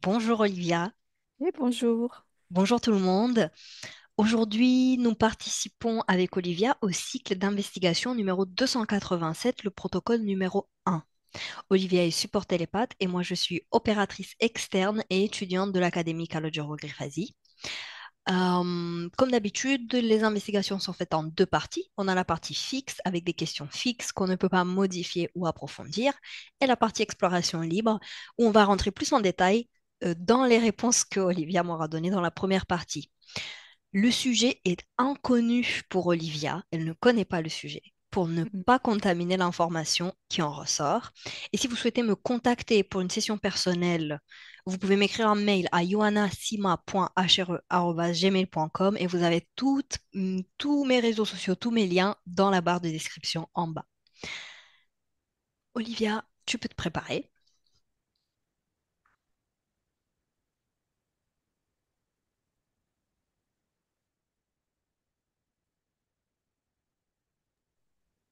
Bonjour Olivia, Et bonjour. bonjour tout le monde. Aujourd'hui, nous participons avec Olivia au cycle d'investigation numéro 287, le protocole numéro 1. Olivia est support télépathe et moi je suis opératrice externe et étudiante de l'Académie Kaloджero Grifazi. Comme d'habitude, les investigations sont faites en deux parties. On a la partie fixe avec des questions fixes qu'on ne peut pas modifier ou approfondir, et la partie exploration libre où on va rentrer plus en détail dans les réponses que Olivia m'aura données dans la première partie. Le sujet est inconnu pour Olivia, elle ne connaît pas le sujet, pour ne Mm. pas contaminer l'information qui en ressort. Et si vous souhaitez me contacter pour une session personnelle, vous pouvez m'écrire un mail à yoannasima.hure@gmail.com et vous avez tous mes réseaux sociaux, tous mes liens dans la barre de description en bas. Olivia, tu peux te préparer.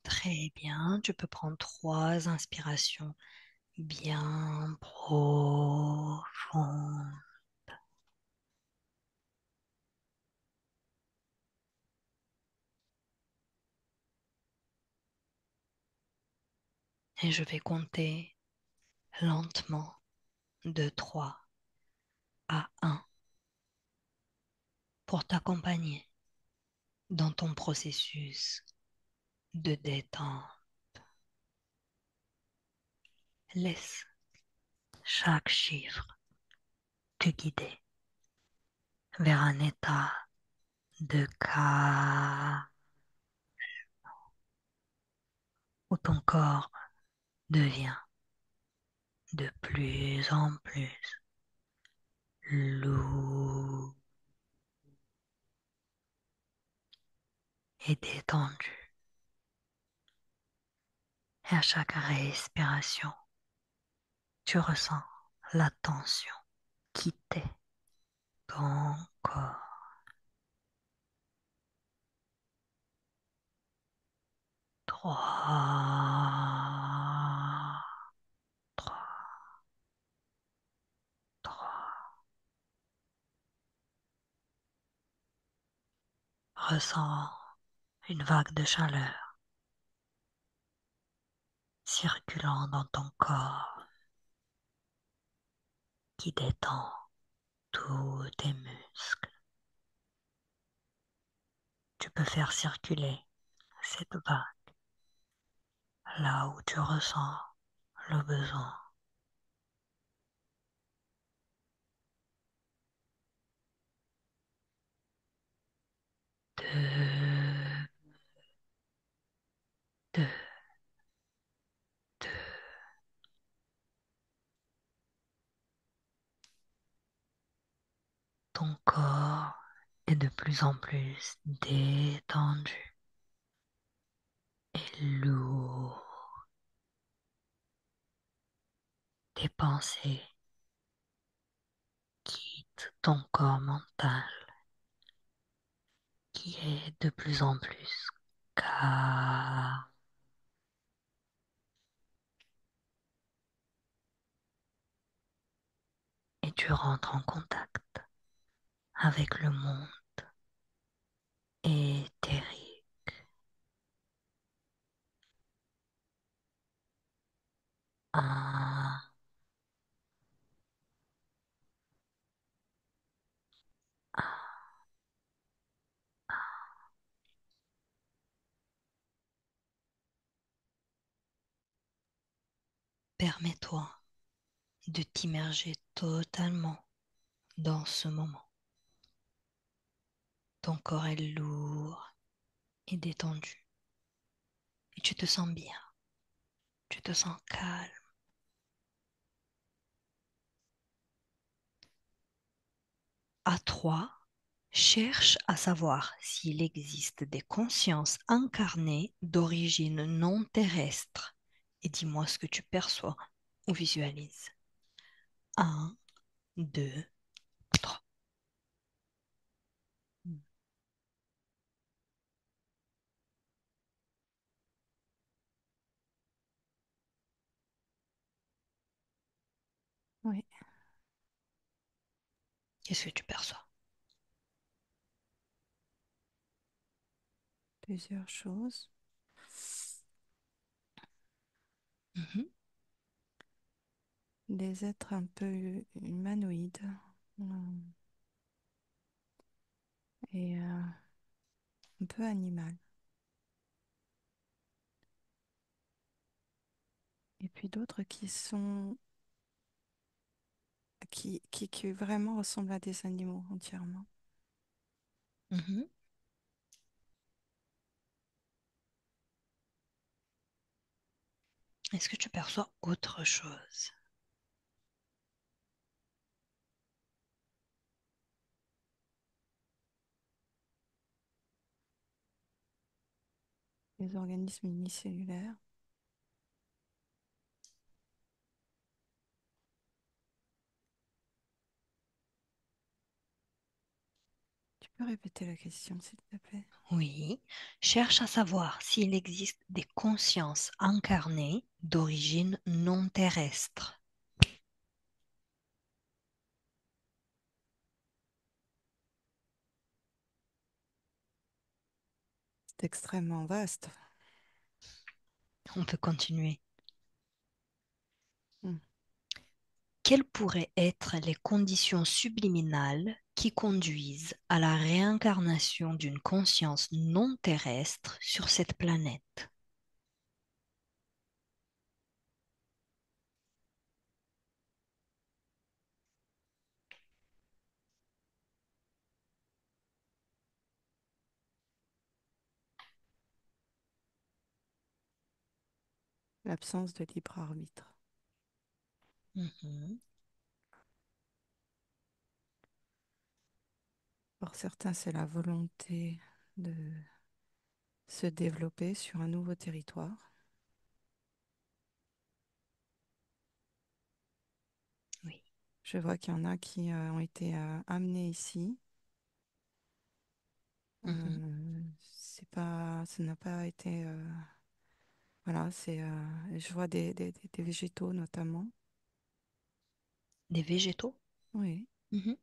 Très bien, tu peux prendre trois inspirations bien profondes. Et je vais compter lentement de 3 à 1 pour t'accompagner dans ton processus de détente. Laisse chaque chiffre te guider vers un état de calme où ton corps devient de plus en plus lourd et détendu. Et à chaque respiration, tu ressens la tension quitter ton corps. 3, 3, 3. Ressens une vague de chaleur circulant dans ton corps qui détend tous tes muscles. Tu peux faire circuler cette vague là où tu ressens le besoin. 2, 2, 2. Ton corps est de plus en plus détendu et lourd. Tes pensées quittent ton corps mental qui est de plus en plus calme et tu rentres en contact avec le monde éthérique. Un, permets-toi de t'immerger totalement dans ce moment. Ton corps est lourd et détendu et tu te sens bien, tu te sens calme. À 3, cherche à savoir s'il existe des consciences incarnées d'origine non terrestre et dis-moi ce que tu perçois ou visualises. Un, 2, 3. Oui. Qu'est-ce que tu perçois? Plusieurs choses. Mhm, Des êtres un peu humanoïdes et un peu animal. Et puis d'autres qui vraiment ressemblent à des animaux entièrement. mhm. Est-ce que tu perçois autre chose? Des organismes unicellulaires. Tu peux répéter la question, s'il te plaît? Oui. Cherche à savoir s'il existe des consciences incarnées d'origine non terrestre. C'est extrêmement vaste. On peut continuer. Hmm. Quelles pourraient être les conditions subliminales qui conduisent à la réincarnation d'une conscience non terrestre sur cette planète? L'absence de libre arbitre. Mhm. Pour certains, c'est la volonté de se développer sur un nouveau territoire. Oui. Je vois qu'il y en a qui ont été amenés ici. Mhm. C'est pas, ça n'a pas été, voilà, je vois des végétaux notamment. Des végétaux? Oui, Mhm.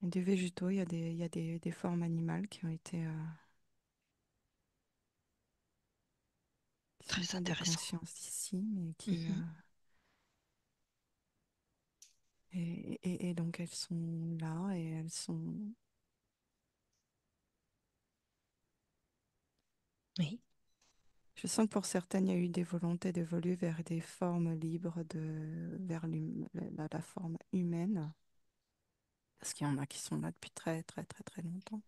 et des végétaux, il y a des formes animales qui ont été, qui sont Très pas des intéressant. consciences ici, mais Mhm. et donc elles sont là et elles sont. Oui. Je sens que pour certaines, il y a eu des volontés d'évoluer vers des formes libres vers la forme humaine, parce qu'il y en a qui sont là depuis très, très, très, très longtemps,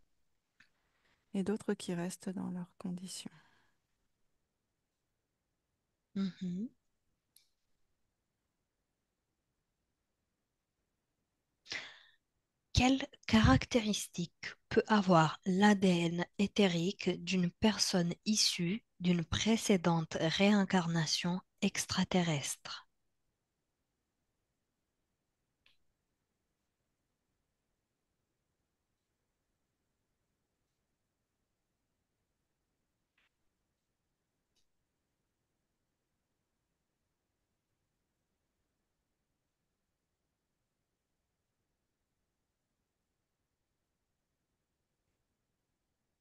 et d'autres qui restent dans leurs conditions. Mhm. Quelle caractéristique peut avoir l'ADN éthérique d'une personne issue d'une précédente réincarnation extraterrestre?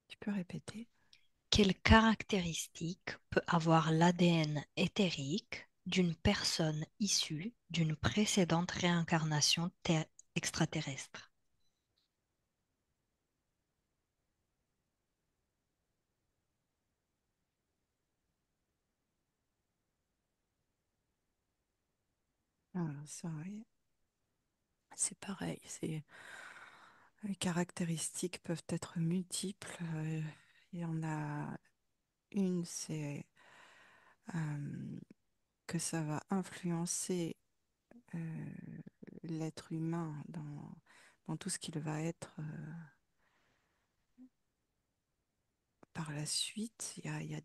Tu peux répéter? Quelle caractéristique peut avoir l'ADN éthérique d'une personne issue d'une précédente réincarnation extraterrestre? Alors ça, oui, c'est pareil. Les caractéristiques peuvent être multiples. Il y en a une, c'est euh, que ça va influencer euh, l'être humain dans tout ce qu'il va être par la suite. Il y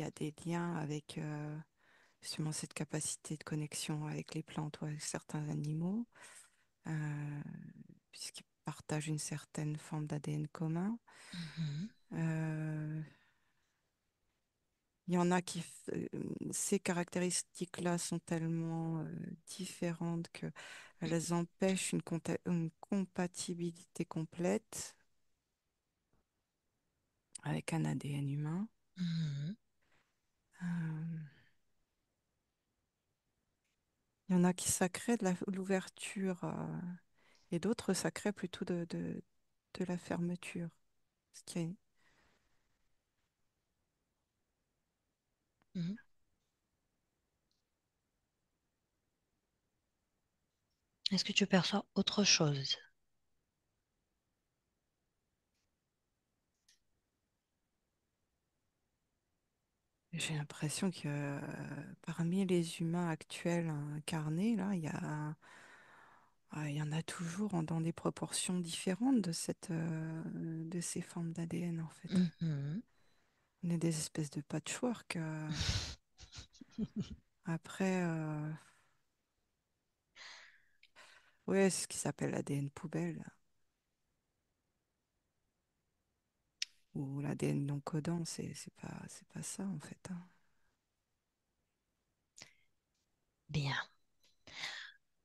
a des liens avec justement cette capacité de connexion avec les plantes ou avec certains animaux, euh, puisqu'ils partagent une certaine forme d'ADN commun. Mhm. Euh, Il y en a ces caractéristiques-là sont tellement différentes qu'elles empêchent une compatibilité complète avec un ADN humain. Mhm. Euh, il y en a qui ça crée l'ouverture et d'autres ça crée plutôt de la fermeture. Ce qui est- Mhm. Est-ce que tu perçois autre chose? J'ai l'impression que parmi les humains actuels incarnés, là, il y en a toujours dans des proportions différentes de ces formes d'ADN, en fait. Mhm. On est des espèces de patchwork. Après, ouais, c'est ce qui s'appelle l'ADN poubelle ou l'ADN non codant, c'est pas ça, en fait, hein. Bien.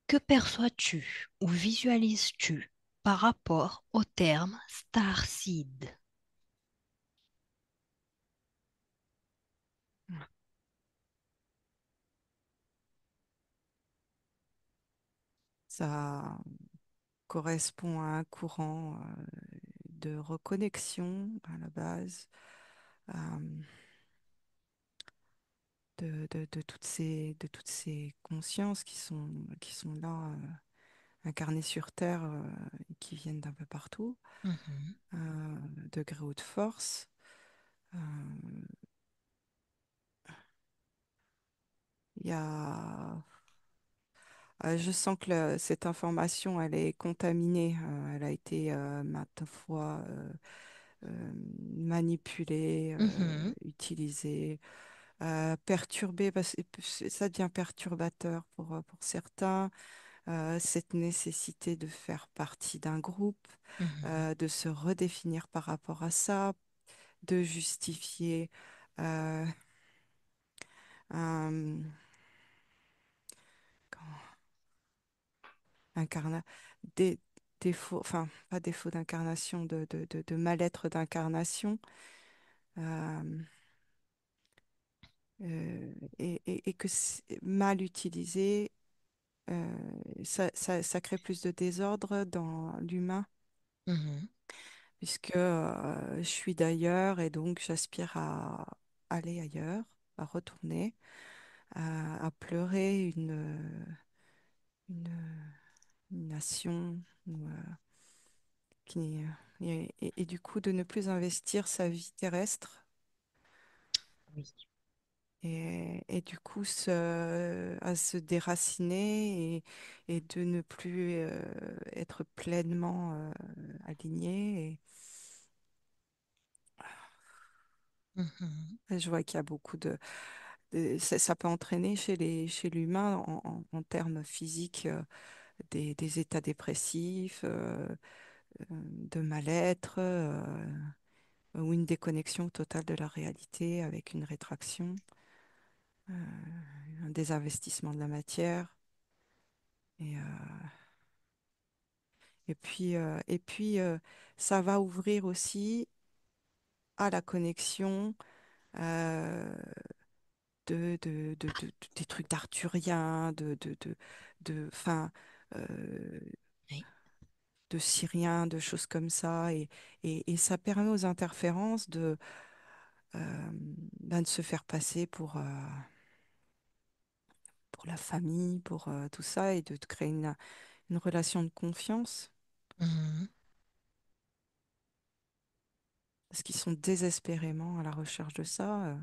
Que perçois-tu ou visualises-tu par rapport au terme starseed? Ça correspond à un courant de reconnexion à la base. euh, de toutes ces consciences qui sont là, incarnées sur Terre, et qui viennent d'un peu partout, Mhm. degré haute force. Euh, Il y a... je sens que cette information, elle est contaminée, elle a été maintes fois manipulée, Mhm. utilisée, perturbée, parce que ça devient perturbateur pour certains. Cette nécessité de faire partie d'un groupe, Mhm. de se redéfinir par rapport à ça, de justifier euh, un, comment- des défauts, enfin, pas défaut d'incarnation, de mal-être d'incarnation, euh, et que mal utilisé, euh, ça crée plus de désordre dans l'humain Mhm. puisque je suis d'ailleurs et donc j'aspire à aller ailleurs, à retourner, à pleurer une, une nation qui, et du coup de ne plus investir sa vie terrestre Oui. et du coup à se déraciner et de ne plus être pleinement aligné. Mhm. Et je vois qu'il y a beaucoup ça peut entraîner chez l'humain en termes physiques des états dépressifs, de mal-être ou une déconnexion totale de la réalité avec une rétraction, un désinvestissement de la matière. Et, et puis ça va ouvrir aussi à la connexion euh, des trucs d'arthuriens, enfin, euh, Oui. de Syriens, de choses comme ça. Et ça permet aux interférences de se faire passer pour la famille, pour tout ça, et de créer une relation de confiance. Mhm. Parce qu'ils sont désespérément à la recherche de ça.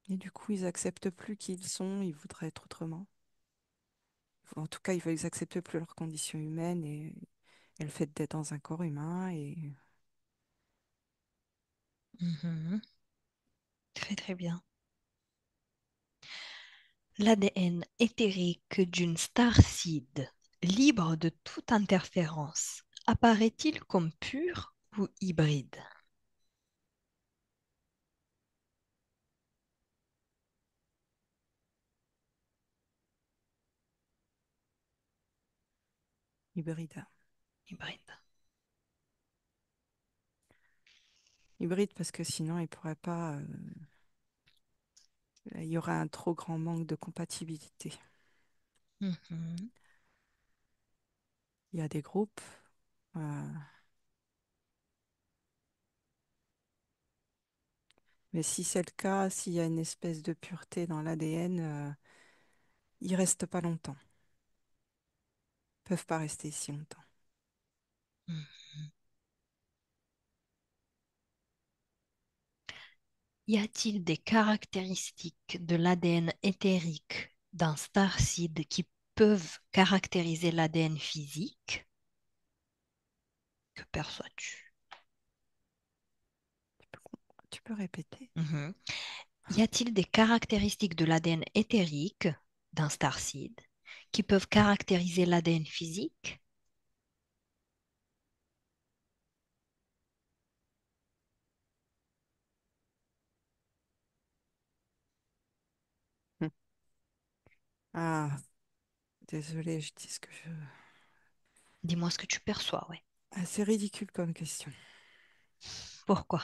Et du coup, ils acceptent plus qui ils sont, ils voudraient être autrement. En tout cas, ils acceptent plus leurs conditions humaines et le fait d'être dans un corps humain. Et Mhm. Très très bien. L'ADN éthérique d'une starseed, libre de toute interférence, apparaît-il comme pur ou hybride? Hybride. Hybride. Hybride parce que sinon, il pourrait pas. Il y aurait un trop grand manque de compatibilité. Mhm. Il y a des groupes. euh, mais si c'est le cas, s'il y a une espèce de pureté dans l'ADN, ils restent pas longtemps. Ils peuvent pas rester si longtemps. Mhm. Y a-t-il des caractéristiques de l'ADN éthérique d'un starseed qui peuvent caractériser l'ADN physique? Que perçois-tu? Tu peux répéter? Mhm. Y a-t-il des caractéristiques de l'ADN éthérique d'un starseed qui peuvent caractériser l'ADN physique? Hmm. Ah, désolée, je dis ce que je. Dis-moi ce que tu perçois, ouais. Ah, c'est ridicule comme question. Pourquoi?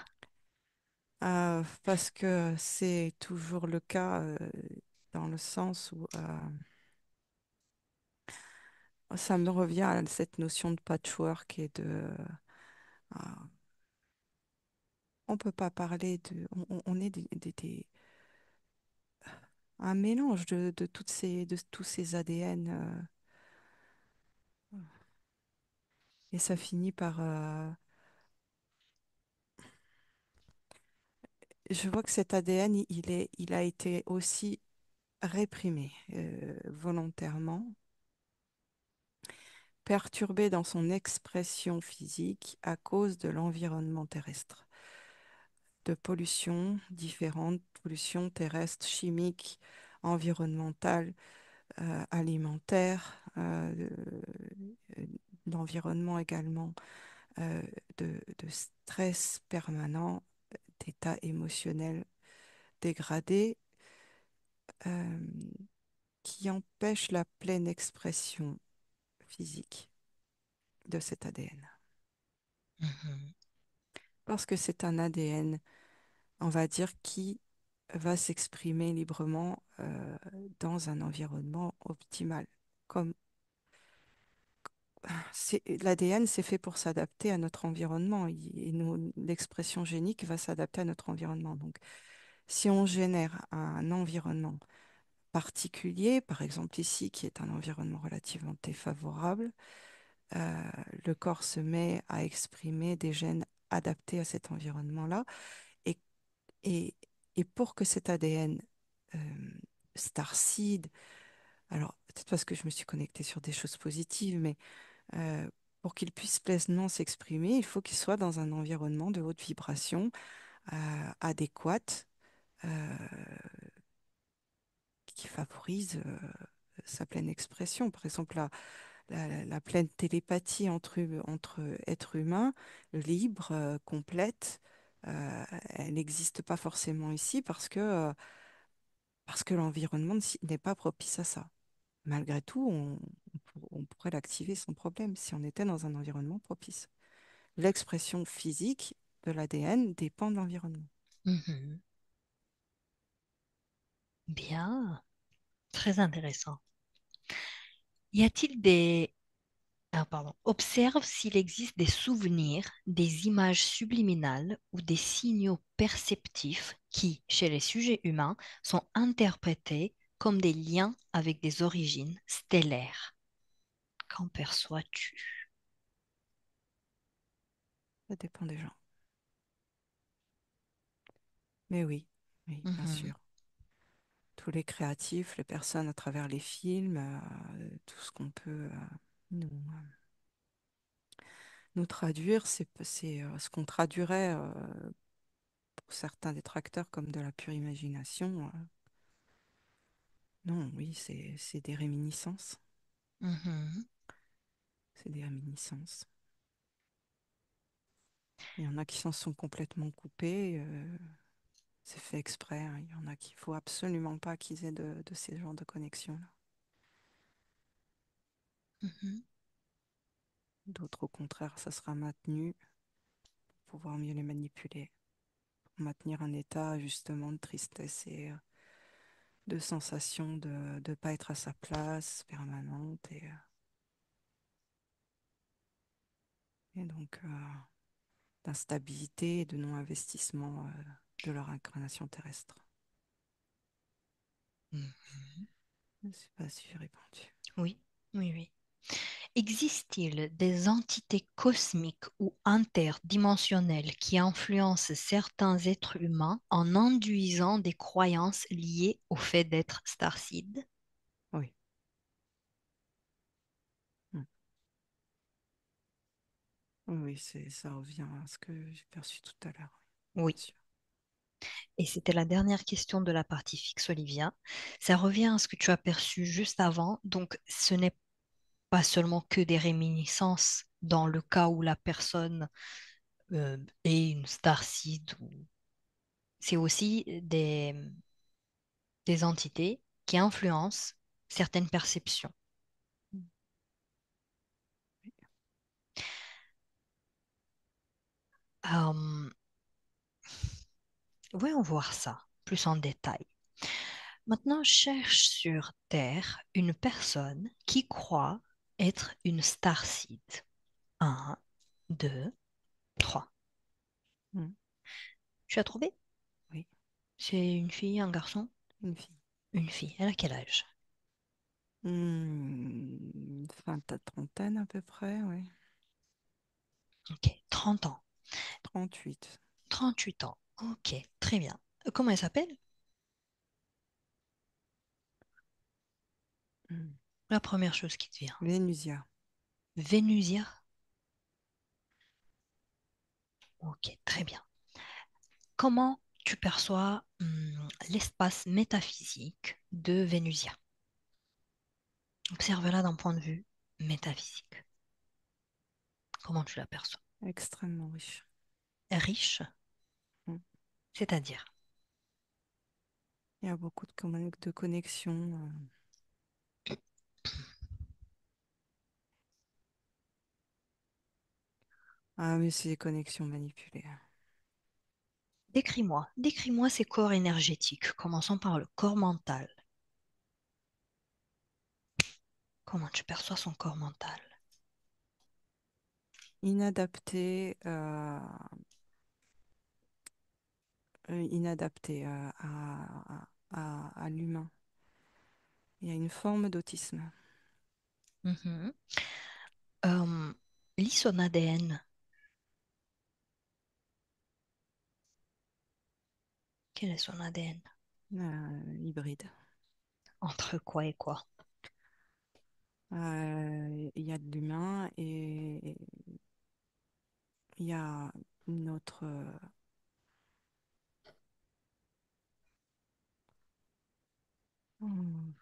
Parce que c'est toujours le cas dans le sens où ça me revient à cette notion de patchwork et euh, on peut pas parler de. On est un mélange de de tous ces ADN et ça finit par. Je vois que cet ADN, il a été aussi réprimé volontairement, perturbé dans son expression physique à cause de l'environnement terrestre, de pollution différentes, pollution terrestre, chimique, environnementale, alimentaire, d'environnement également, de stress permanent, d'état émotionnel dégradé, euh, qui empêche la pleine expression physique de cet ADN. Mhm, Parce que c'est un ADN, on va dire, qui va s'exprimer librement dans un environnement optimal. Comme l'ADN, c'est fait pour s'adapter à notre environnement et l'expression génique va s'adapter à notre environnement. Donc, si on génère un environnement particulier, par exemple ici, qui est un environnement relativement défavorable, euh, le corps se met à exprimer des gènes adaptés à cet environnement-là. Et, et, et pour que cet ADN euh, starseed, alors peut-être parce que je me suis connectée sur des choses positives, mais euh, pour qu'il puisse pleinement s'exprimer, il faut qu'il soit dans un environnement de haute vibration adéquate euh, qui favorise sa pleine expression. Par exemple, la pleine télépathie entre êtres humains, libre, complète, elle n'existe pas forcément ici parce que l'environnement n'est pas propice à ça. Malgré tout, on pourrait l'activer sans problème si on était dans un environnement propice. L'expression physique de l'ADN dépend de l'environnement. mhm. Bien, très intéressant. Y a-t-il des... Ah, pardon. Observe s'il existe des souvenirs, des images subliminales ou des signaux perceptifs qui, chez les sujets humains, sont interprétés comme des liens avec des origines stellaires. Qu'en perçois-tu? Ça dépend des gens. Mais oui, oui, bien Mhm, sûr. Tous les créatifs, les personnes à travers les films, tout ce qu'on peut nous, nous traduire, c'est ce qu'on traduirait pour certains détracteurs comme de la pure imagination. Non, oui, c'est des réminiscences. mhm, C'est des réminiscences. Il y en a qui s'en sont complètement coupés. C'est fait exprès, hein. Il y en a qu'il faut absolument pas qu'ils aient de ces genres de connexions-là. mhm. D'autres, au contraire, ça sera maintenu pour pouvoir mieux les manipuler, pour maintenir un état justement de tristesse et de sensation de ne pas être à sa place permanente et donc d'instabilité et de non-investissement de leur incarnation terrestre. Mhm. Je ne sais pas si j'ai répondu. Oui, oui, oui. Existe-t-il des entités cosmiques ou interdimensionnelles qui influencent certains êtres humains en induisant des croyances liées au fait d'être starseed? Oui. Mm. Oui, oui, ça revient à ce que j'ai perçu tout à l'heure. Oui, Oui. bien sûr. Et c'était la dernière question de la partie fixe, Olivia. Ça revient à ce que tu as perçu juste avant. Donc, ce n'est pas seulement que des réminiscences dans le cas où la personne est une starseed. C'est aussi des entités qui influencent certaines perceptions. Mm. Euh, Voyons voir ça plus en détail. Maintenant, cherche sur Terre une personne qui croit être une starseed. Un, 2, 3. Mm. Tu as trouvé? Oui, C'est une fille, un garçon? une fille. Une fille. Elle a quel âge? Fin de ta trentaine à peu près, oui. Ok, 30 ans. 38. 38 ans. Ok, très bien. Comment elle s'appelle? Mm. La première chose qui te vient. Vénusia. Vénusia. Ok, très bien. Comment tu perçois l'espace métaphysique de Vénusia? Observe-la d'un point de vue métaphysique. Comment tu l'aperçois? Extrêmement riche. Riche, Mm. c'est-à-dire. Il y a beaucoup de connexions. Ah, mais c'est des connexions manipulées. Décris-moi ces corps énergétiques, commençons par le corps mental. Comment tu perçois son corps mental? Inadaptées inadaptées à l'humain. Il y a une forme d'autisme. Mhm. Euh, Lis son ADN. Quel est son ADN? Hybride. Entre quoi et quoi? Il y a de l'humain et il y a une autre. Hmm,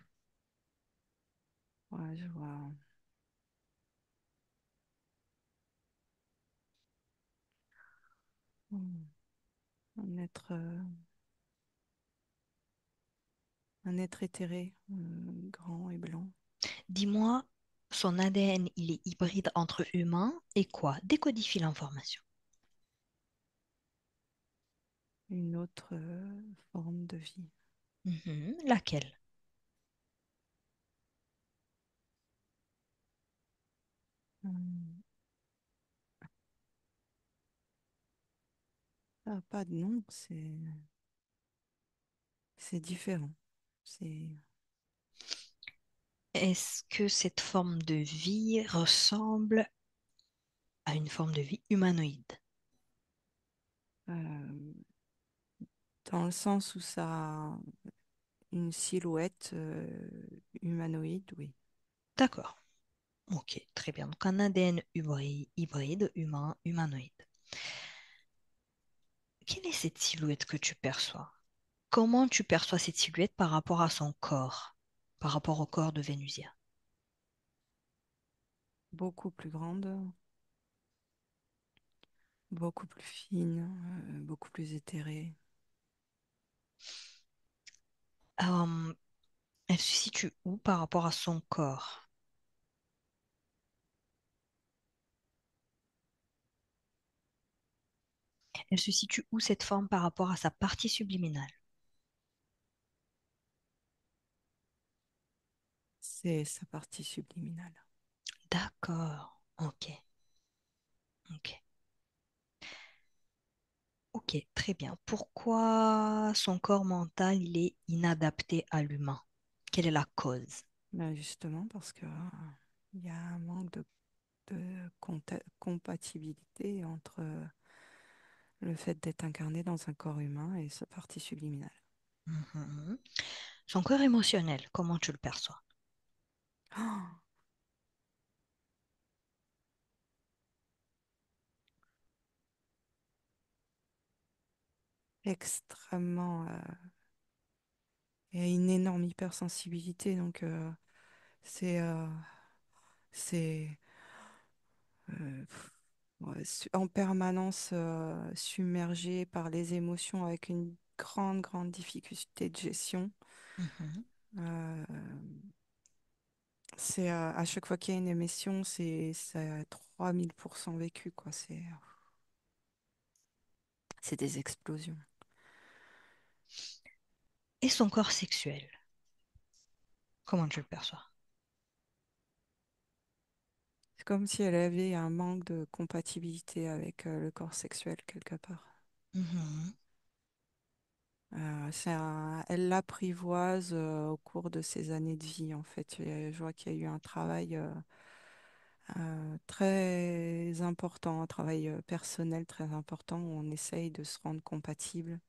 ouais, je vois. Hmm, un être, un être éthéré, grand et blanc. Dis-moi, son ADN, il est hybride entre humain et quoi? Décodifie l'information. Une autre forme de vie. Mhm. Laquelle? Hmm, ça n'a pas de nom, c'est différent. C'est Est-ce que cette forme de vie ressemble à une forme de vie humanoïde? euh, dans le sens où ça a une silhouette humanoïde, oui. D'accord. Ok, très bien. Donc un ADN hybride, humain, humanoïde. Quelle est cette silhouette que tu perçois? Comment tu perçois cette silhouette par rapport à son corps, par rapport au corps de Vénusia? Beaucoup plus grande, beaucoup plus fine, beaucoup plus éthérée. Euh, Elle se situe où par rapport à son corps? Elle se situe où cette forme par rapport à sa partie subliminale? C'est sa partie subliminale. D'accord. Ok. Ok. Ok. Très bien. Pourquoi son corps mental, il est inadapté à l'humain? Quelle est la cause? Ben justement parce que il y a un manque de compatibilité entre le fait d'être incarné dans un corps humain et sa partie subliminale. Mhm. Son corps émotionnel, comment tu le perçois? Extrêmement. Il y a une énorme hypersensibilité, donc c'est c'est pff, ouais, en permanence submergé par les émotions avec une grande difficulté de gestion. Mhm. Euh, c'est à chaque fois qu'il y a une émission, c'est à 3000% vécu, quoi. C'est des explosions. Et son corps sexuel, comment tu le perçois? C'est comme si elle avait un manque de compatibilité avec le corps sexuel quelque part. Mhm. Elle l'apprivoise au cours de ses années de vie, en fait. Je vois qu'il y a eu un travail très important, un travail personnel très important où on essaye de se rendre compatible.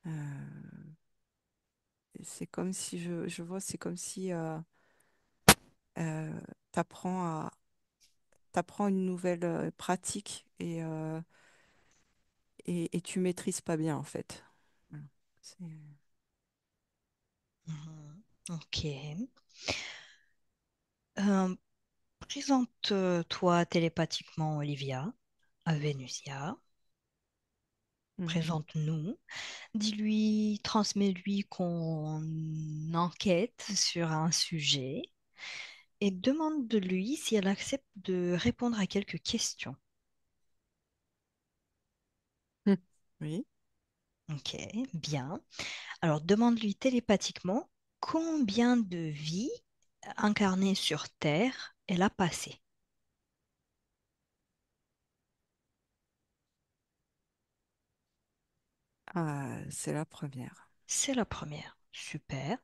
Euh, c'est comme si je vois, c'est comme si t'apprends t'apprends une nouvelle pratique et tu maîtrises pas bien, en fait. Voilà. C'est- Mhm. Ok. Euh, Présente-toi télépathiquement Olivia à Vénusia. Mhm. Présente-nous. Dis-lui, transmets-lui qu'on enquête sur un sujet et demande de lui si elle accepte de répondre à quelques questions. Oui. Ok, bien. Alors, demande-lui télépathiquement combien de vies incarnées sur Terre elle a passé. C'est la première. C'est la première. Super.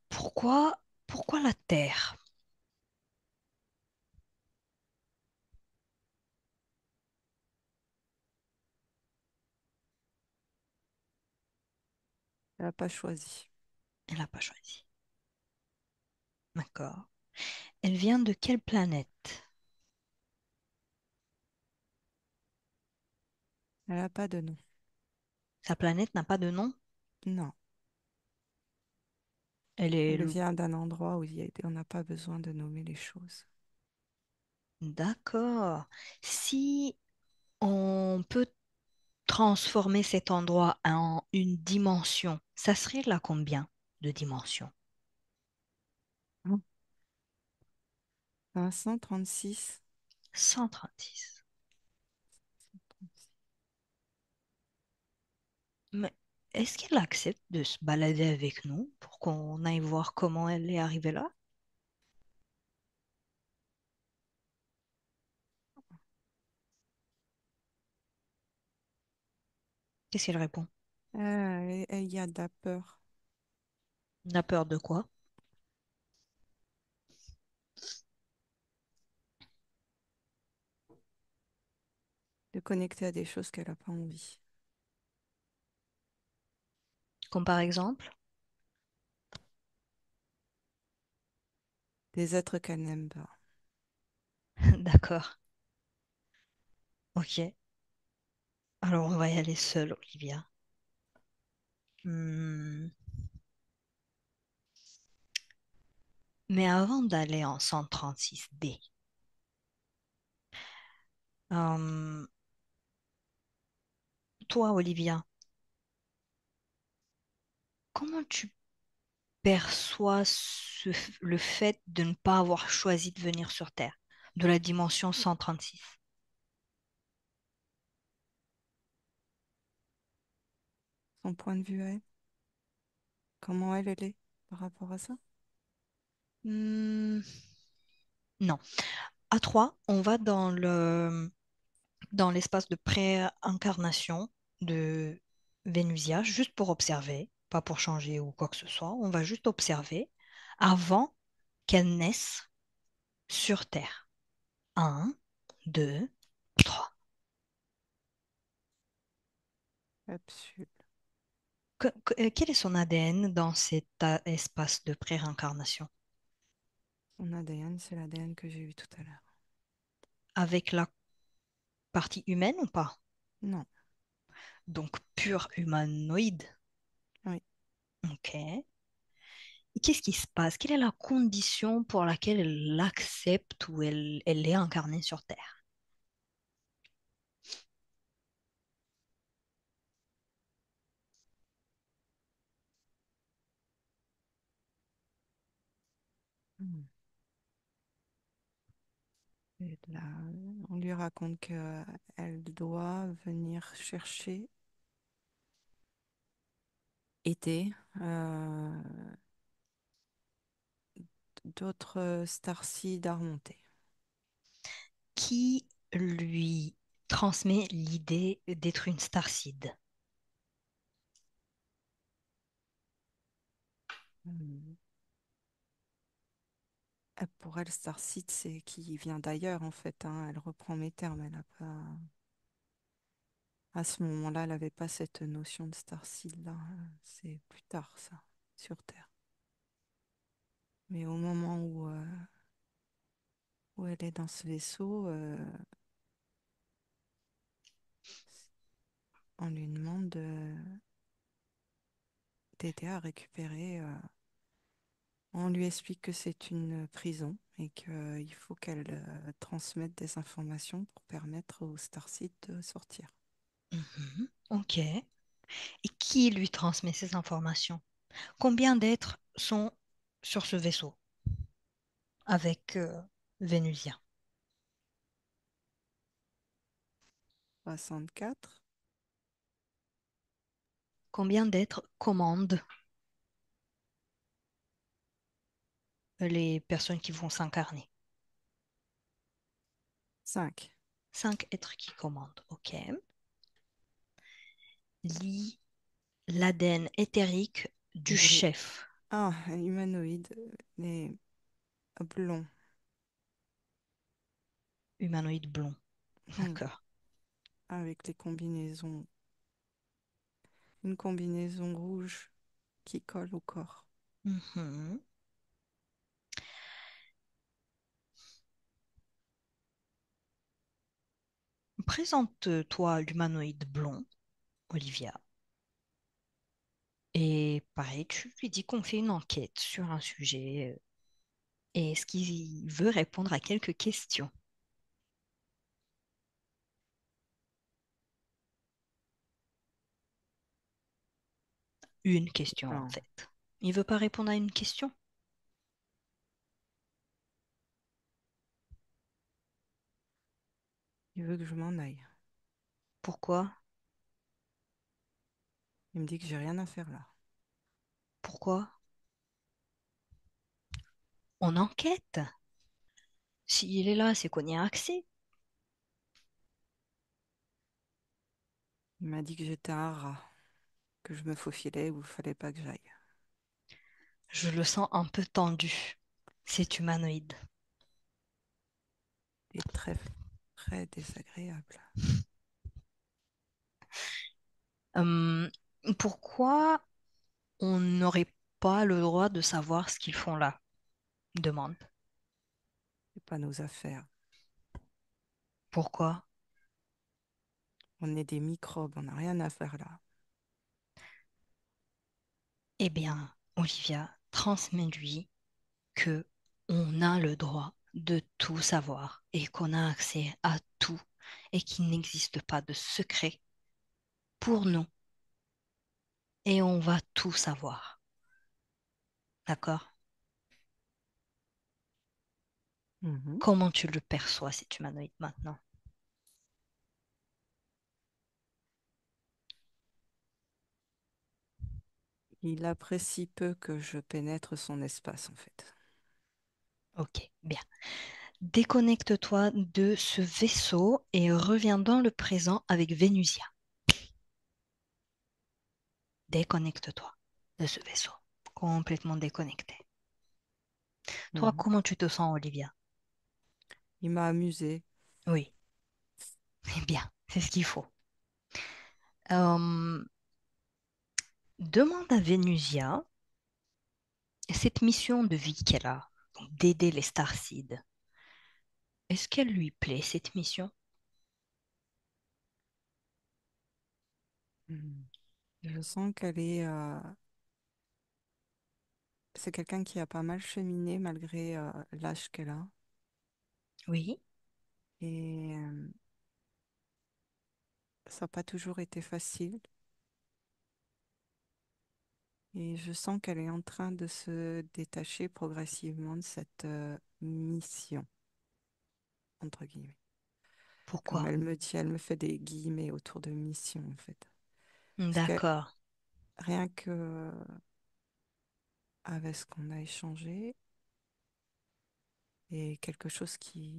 Pourquoi la Terre? Elle n'a pas choisi. Elle n'a pas choisi. D'accord. Elle vient de quelle planète? Elle n'a pas de nom. Sa planète n'a pas de nom. Non. Elle est... Elle vient d'un endroit où on n'a pas besoin de nommer les choses. D'accord. Si on peut transformer cet endroit en une dimension, ça serait là combien de dimensions? Oh. 536. 136. Mais est-ce qu'elle accepte de se balader avec nous pour qu'on aille voir comment elle est arrivée là? Qu'est-ce qu'elle répond? Il y a de la peur Elle a peur de quoi? de connecter à des choses qu'elle n'a pas envie. Comme par exemple? Des êtres qu'elle n'aime pas. D'accord. Ok. Alors on va y aller seul, Olivia. Hmm. Mais avant d'aller en 136D, euh, toi, Olivia, comment tu perçois le fait de ne pas avoir choisi de venir sur Terre, de la dimension 136? son point de vue à elle? Comment elle est par rapport à ça? Hmm, non. À 3, on va dans l'espace de pré-incarnation de Vénusia, juste pour observer, pas pour changer ou quoi que ce soit. On va juste observer avant qu'elle naisse sur Terre. Un, 2, 3. Capsule. Quel est son ADN dans cet espace de pré-incarnation? Son ADN, c'est l'ADN que j'ai eu tout à l'heure. Avec la partie humaine ou pas? Non, Donc pur humanoïde. oui. Ok. Et qu'est-ce qui se passe? Quelle est la condition pour laquelle elle accepte ou elle est incarnée sur Terre? Hmm. Et là, on lui raconte qu'elle doit venir chercher, aider d'autres starseeds à remonter. Qui lui transmet l'idée d'être une starseed? Hmm. Pour elle, starseed, c'est qui vient d'ailleurs, en fait, hein. Elle reprend mes termes. Elle a pas... À ce moment-là, elle n'avait pas cette notion de starseed-là. C'est plus tard, ça, sur Terre. Mais au moment où elle est dans ce vaisseau, on lui demande d'aider à récupérer. On lui explique que c'est une prison et qu'il faut qu'elle transmette des informations pour permettre au Starseed de sortir. Mhm. Ok. Et qui lui transmet ces informations? Combien d'êtres sont sur ce vaisseau avec Vénusia? 64. Combien d'êtres commandent les personnes qui vont s'incarner? 5. 5 êtres qui commandent. Ok. Lis l'ADN éthérique du Hybrid. chef, Ah, un humanoïde, mais blond. humanoïde blond. Hmm. D'accord. Avec les combinaisons. Une combinaison rouge qui colle au corps. Mhm. Présente-toi l'humanoïde blond, Olivia. Et pareil, tu lui dis qu'on fait une enquête sur un sujet et est-ce qu'il veut répondre à quelques questions? Une question en Non, fait. Il veut pas répondre à une question? il veut que je m'en aille. Pourquoi? Il me dit que j'ai rien à faire là. Pourquoi? On enquête. S'il est là, c'est qu'on y a accès. Il m'a dit que j'étais un rat, que je me faufilais où il fallait pas que j'aille. Je le sens un peu tendu. C'est humanoïde. Et très, très désagréable. Hum, pourquoi on n'aurait pas le droit de savoir ce qu'ils font là? Demande. C'est pas nos affaires. Pourquoi? On est des microbes, on n'a rien à faire là. Eh bien, Olivia, transmets-lui que on a le droit de tout savoir et qu'on a accès à tout et qu'il n'existe pas de secret pour nous et on va tout savoir. D'accord? Mhm. Comment tu le perçois, cet humanoïde maintenant? Il apprécie peu que je pénètre son espace, en fait. Ok, bien. Déconnecte-toi de ce vaisseau et reviens dans le présent avec Vénusia. Déconnecte-toi de ce vaisseau. Complètement déconnecté. Toi, Mhm. comment tu te sens, Olivia? Il m'a amusé. Oui, c'est bien, c'est ce qu'il faut. Euh, demande à Vénusia cette mission de vie qu'elle a, donc d'aider les Starseeds. Est-ce qu'elle lui plaît, cette mission? Mhm. Je sens qu'elle est, c'est quelqu'un qui a pas mal cheminé malgré l'âge qu'elle a. Oui. Et ça n'a pas toujours été facile. Et je sens qu'elle est en train de se détacher progressivement de cette mission, entre guillemets. Comme Pourquoi? elle me dit, elle me fait des guillemets autour de mission, en fait. Parce que D'accord, rien que avec ce qu'on a échangé et quelque chose qui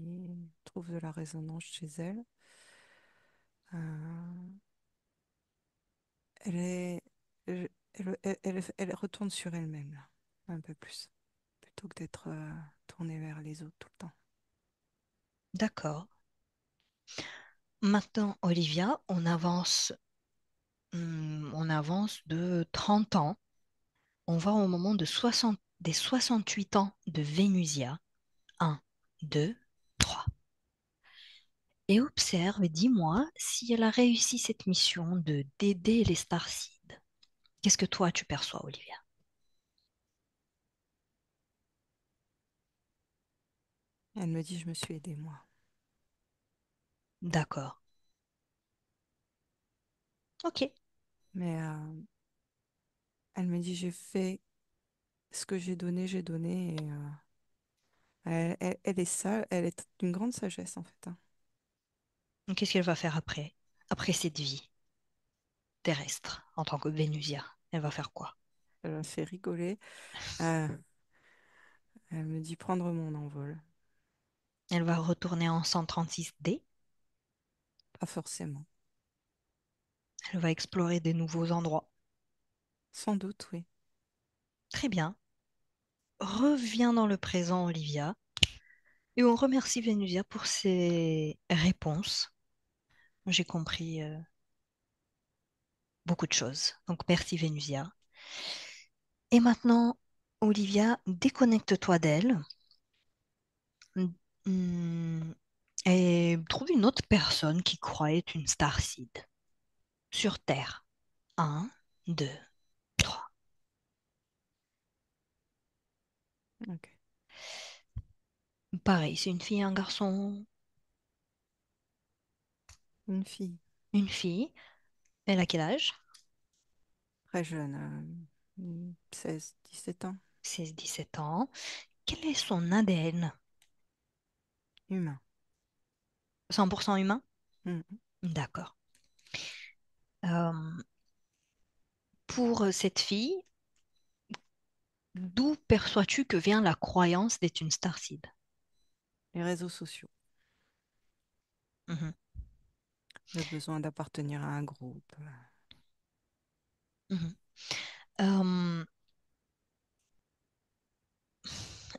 trouve de la résonance chez elle, euh, elle est, elle retourne sur elle-même, là, un peu plus, plutôt que d'être tournée vers les autres tout le temps. d'accord. Maintenant, Olivia, on avance de 30 ans. On va au moment de 60 des 68 ans de Vénusia. Un, 2, 3. Et observe et dis-moi si elle a réussi cette mission de d'aider les Starseeds. Qu'est-ce que toi tu perçois, Olivia? Elle me dit, je me suis aidée, moi. D'accord. Ok. Mais elle me dit, j'ai fait ce que j'ai donné. Et, elle est elle est d'une grande sagesse, en fait, hein. Donc, qu'est-ce qu'elle va faire après? Après cette vie terrestre en tant que Vénusia. Elle va faire quoi? Elle m'a fait rigoler. Euh, Elle me dit prendre mon envol. Elle va retourner en 136D. Pas forcément. Elle va explorer des nouveaux endroits. Sans doute, oui. Très bien. Reviens dans le présent, Olivia. Et on remercie Vénusia pour ses réponses. J'ai compris beaucoup de choses. Donc, merci Vénusia. Et maintenant, Olivia, déconnecte-toi d'elle. Hmm, et trouve une autre personne qui croit être une starseed sur Terre. Un, 2, 3. Ok. Pareil, c'est une fille, un garçon, Une fille une fille. Elle a quel âge? très jeune, 16, 17 ans, 16, 17 ans. Quel est son ADN? humain. 100% humain? Mm. D'accord. Euh, pour cette fille, d'où perçois-tu que vient la croyance d'être une starseed? Les réseaux sociaux, Mhm, le besoin d'appartenir à un groupe. mhm. Euh,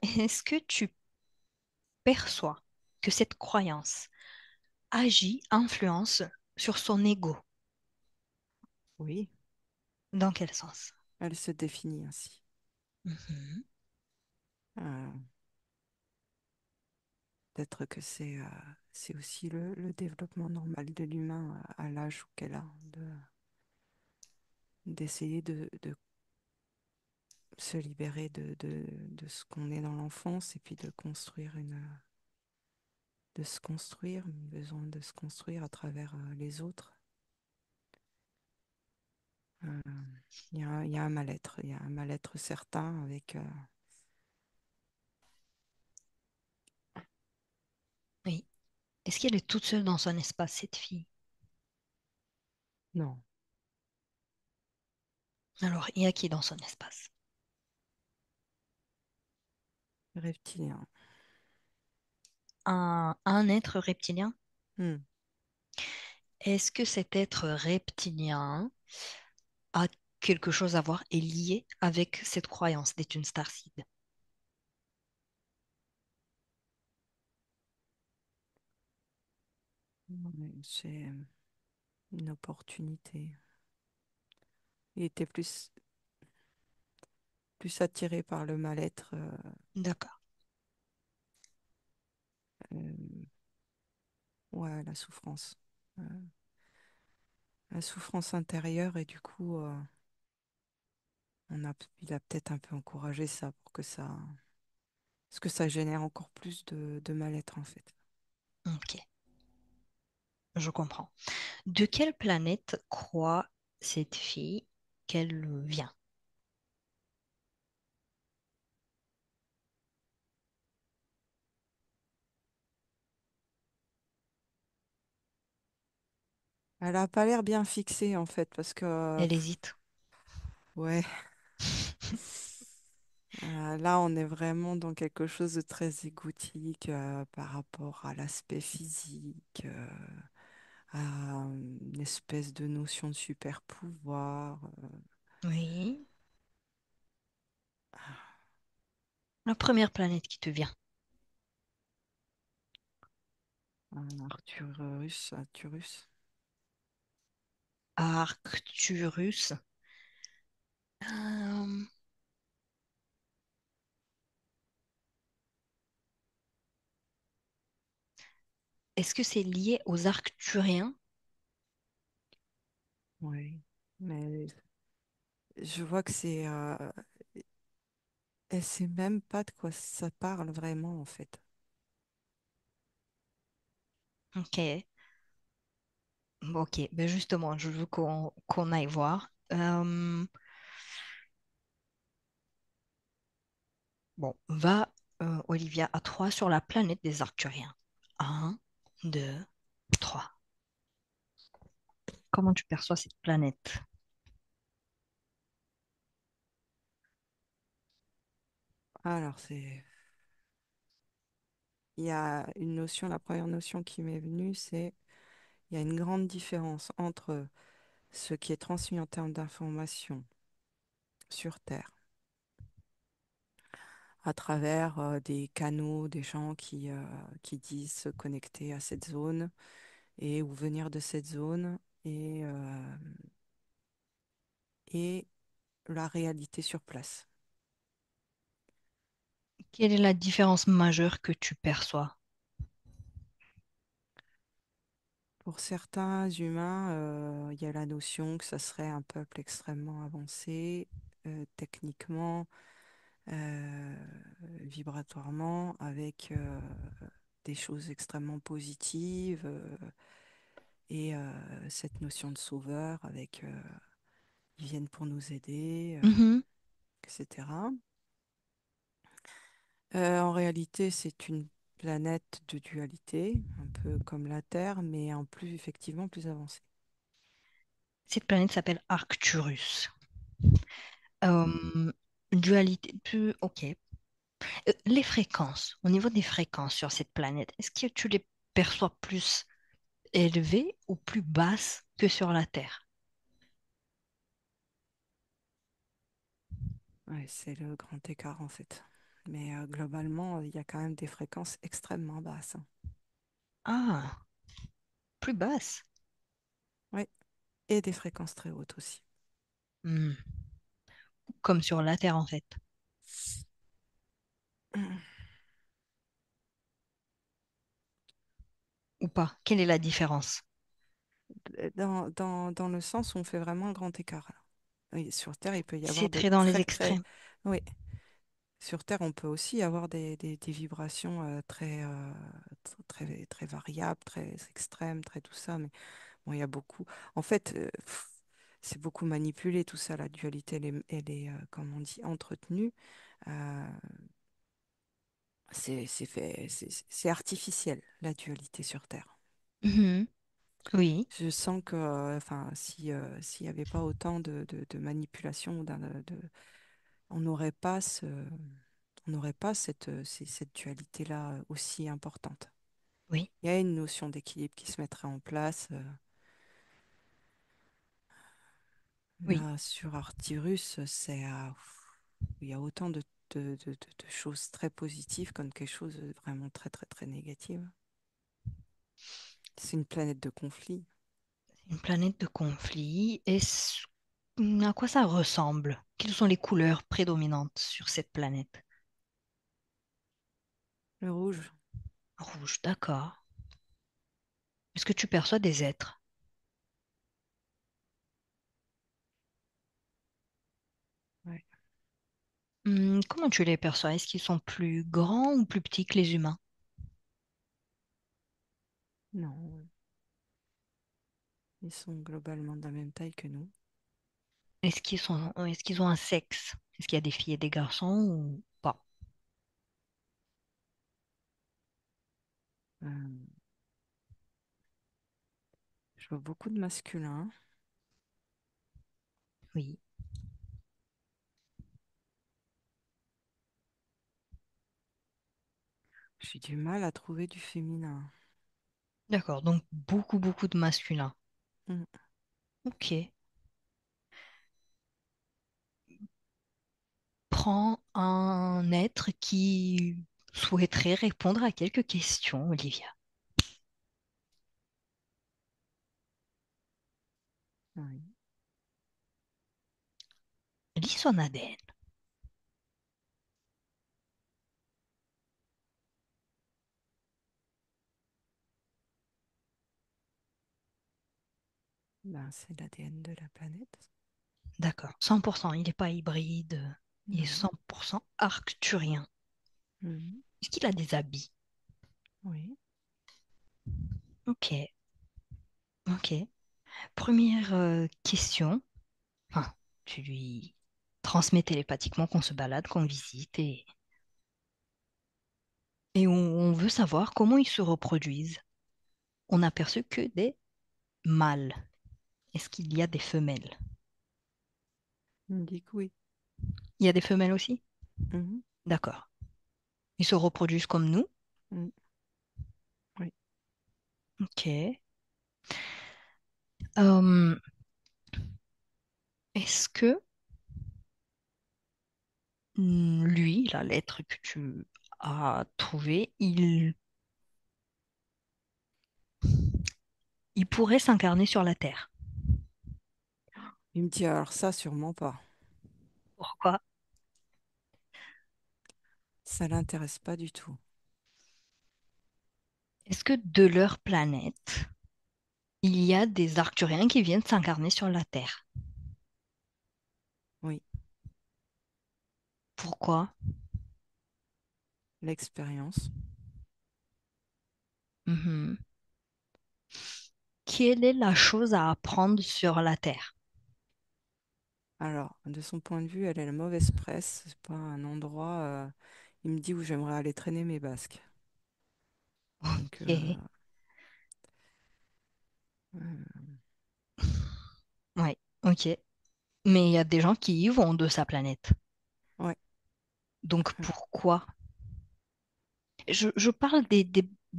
est-ce que tu perçois que cette croyance agit, influence sur son ego? Oui, Dans quel sens? elle se définit ainsi. Mhm, Euh, Peut-être que c'est aussi le développement normal de l'humain à l'âge qu'elle a, d'essayer de se libérer de ce qu'on est dans l'enfance et puis de se construire, besoin de se construire à travers les autres. Euh, il y a un mal-être, il y a un mal-être certain avec... oui. Est-ce qu'elle est toute seule dans son espace, cette fille? non, Alors, il y a qui dans son espace? Reptilien. Un être reptilien? Hmm. Est-ce que cet être reptilien a quelque chose à voir, est lié avec cette croyance d'être une starseed? Ouais, c'est une opportunité. Il était plus attiré par le mal-être, D'accord. euh, ouais, la souffrance intérieure, et du coup, il a peut-être un peu encouragé ça pour parce que ça génère encore plus de mal-être en fait. Ok, je comprends. De quelle planète croit cette fille qu'elle vient? Elle a pas l'air bien fixée en fait, parce que Elle hésite. ouais, là on est vraiment dans quelque chose de très égotique par rapport à l'aspect physique, à une espèce de notion de super pouvoir. Oui. La première planète qui te vient. Un Arcturus. Arcturus. Euh, Est-ce que c'est lié aux Arcturiens? Oui, mais je vois que elle sait même pas de quoi ça parle vraiment en fait. Ok. Ok, ben justement, je veux qu'on aille voir. Bon, va, Olivia, à 3 sur la planète des Arcturiens. Un, 2, 3. Comment tu perçois cette planète? Alors il y a une notion, la première notion qui m'est venue, c'est il y a une grande différence entre ce qui est transmis en termes d'information sur Terre, à travers des canaux, des gens qui disent se connecter à cette zone et ou venir de cette zone, et la réalité sur place. Quelle est la différence majeure que tu perçois? Pour certains humains, il y a la notion que ça serait un peuple extrêmement avancé, techniquement, euh, vibratoirement, avec des choses extrêmement positives, et cette notion de sauveur avec ils viennent pour nous aider, Mhm. etc. En réalité, c'est une planète de dualité, un peu comme la Terre, mais en plus, effectivement, plus avancée. Cette planète s'appelle Arcturus. Dualité, plus, ok. Les fréquences, au niveau des fréquences sur cette planète, est-ce que tu les perçois plus élevées ou plus basses que sur la Terre? Ouais, c'est le grand écart en fait. Mais globalement, il y a quand même des fréquences extrêmement basses, hein. Ah, plus basses. Ouais, et des fréquences très hautes aussi. Hmm. Comme sur la Terre en fait. Ou pas? Quelle est la différence? Dans le sens où on fait vraiment un grand écart, là. Oui, sur Terre, il peut y avoir C'est de très dans les très très... extrêmes. Oui, sur Terre, on peut aussi avoir des vibrations très, très variables, très extrêmes, très tout ça. Mais bon, il y a beaucoup... En fait, c'est beaucoup manipulé tout ça. La dualité, comme on dit, entretenue. Euh, c'est artificiel, la dualité sur Terre. Mhm. Oui, Je sens que, enfin, si, s'il n'y avait pas autant de manipulation, on n'aurait pas on n'aurait pas cette dualité-là aussi importante. oui, Il y a une notion d'équilibre qui se mettrait en place. oui. Là, sur Artyrus, il y a autant de choses très positives comme quelque chose de vraiment très, très, très négatif. C'est une planète de conflit. Une planète de conflit. À quoi ça ressemble? Quelles sont les couleurs prédominantes sur cette planète? Le rouge, Rouge, d'accord. Est-ce que tu perçois des êtres? ouais. Comment tu les perçois? Est-ce qu'ils sont plus grands ou plus petits que les humains? Non, ils sont globalement de la même taille que nous. Est-ce qu'ils ont un sexe? Est-ce qu'il y a des filles et des garçons ou pas? Euh, je vois beaucoup de masculins. Oui. J'ai du mal à trouver du féminin. D'accord, donc beaucoup, beaucoup de masculins. Mm. Ok. Prends un être qui souhaiterait répondre à quelques questions, Olivia. Oui. Lis son ADN. Ben, c'est l'ADN de la planète. D'accord, 100%. Il n'est pas hybride, il est Non. 100% arcturien. Mhm. Est-ce qu'il a des habits? Oui. Ok, ok. Première question. Enfin, tu lui transmets télépathiquement qu'on se balade, qu'on visite et on veut savoir comment ils se reproduisent. On n'a perçu que des mâles. Est-ce qu'il y a des femelles? Il me dit que oui. Il y a des femelles aussi? Mhm. D'accord. Ils se reproduisent comme nous? Mm. Oui. Ok. Euh, est-ce que lui, là, l'être que tu as trouvé, il pourrait s'incarner sur la Terre? Il me dit alors ça, sûrement pas. Pourquoi? Ça l'intéresse pas du tout. Est-ce que de leur planète, il y a des Arcturiens qui viennent s'incarner sur la Terre? Oui. Pourquoi? L'expérience. Mhm. Quelle est la chose à apprendre sur la Terre? Alors, de son point de vue, elle a la mauvaise presse. C'est pas un endroit, il me dit où j'aimerais aller traîner mes basques. Donc, Ok. euh, Ouais, ok. Mais il y a des gens qui y vont de sa planète. ouais. Donc Ouais. pourquoi? Je parle des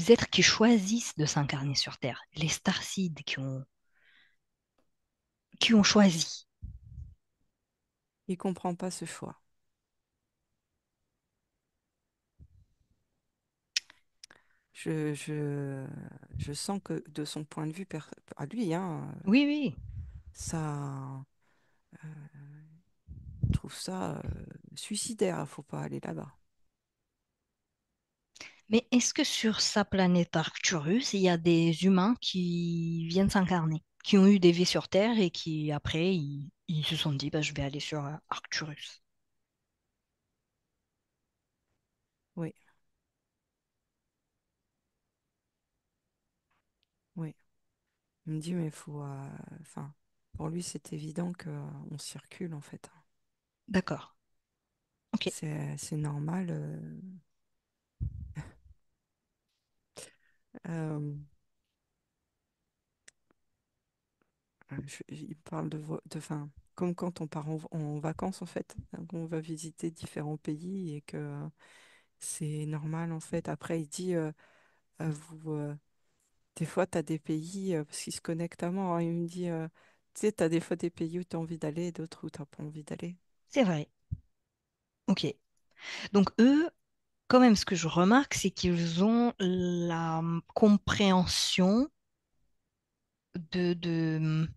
êtres qui choisissent de s'incarner sur Terre, les starseeds qui ont choisi. Il comprend pas ce choix. Je, je, je sens que de son point de vue, à lui, hein, Oui, oui. ça, il trouve ça suicidaire. Il faut pas aller là-bas. Mais est-ce que sur sa planète Arcturus, il y a des humains qui viennent s'incarner, qui ont eu des vies sur Terre et qui, après, ils se sont dit, bah, je vais aller sur Arcturus. Oui, oui. Il me dit, mais faut, enfin, pour lui, c'est évident qu'on circule en fait. D'accord. Ok. C'est normal. Euh, Il parle enfin, comme quand on part en vacances en fait, hein, qu'on va visiter différents pays et que c'est normal en fait. Après, il dit, vous, des fois, tu as des pays, parce qu'il se connecte à moi, hein, il me dit, tu sais, tu as des fois des pays où tu as envie d'aller et d'autres où tu n'as pas envie d'aller. C'est vrai. Ok. Donc eux, quand même, ce que je remarque, c'est qu'ils ont la compréhension de, de,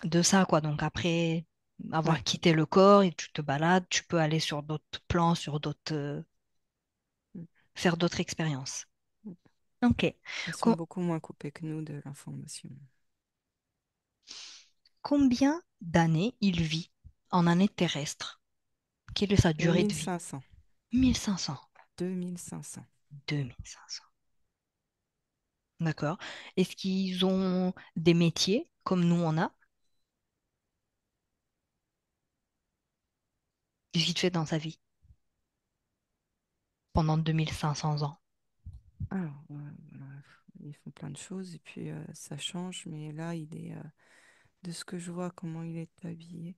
de ça, quoi. Donc après Ouais. avoir quitté le corps et tu te balades, tu peux aller sur d'autres plans, Mm, faire d'autres expériences. mm. Ok. Ils sont Com- beaucoup moins coupés que nous de l'information. Combien d'années il vit en année terrestre? Quelle est sa durée de vie? 2500. 1500. 2500. 2500. D'accord. Est-ce qu'ils ont des métiers comme nous on a? Qu'est-ce qu'il fait dans sa vie pendant 2500 ans? Alors, voilà, ils font plein de choses et puis ça change, mais là, de ce que je vois, comment il est habillé,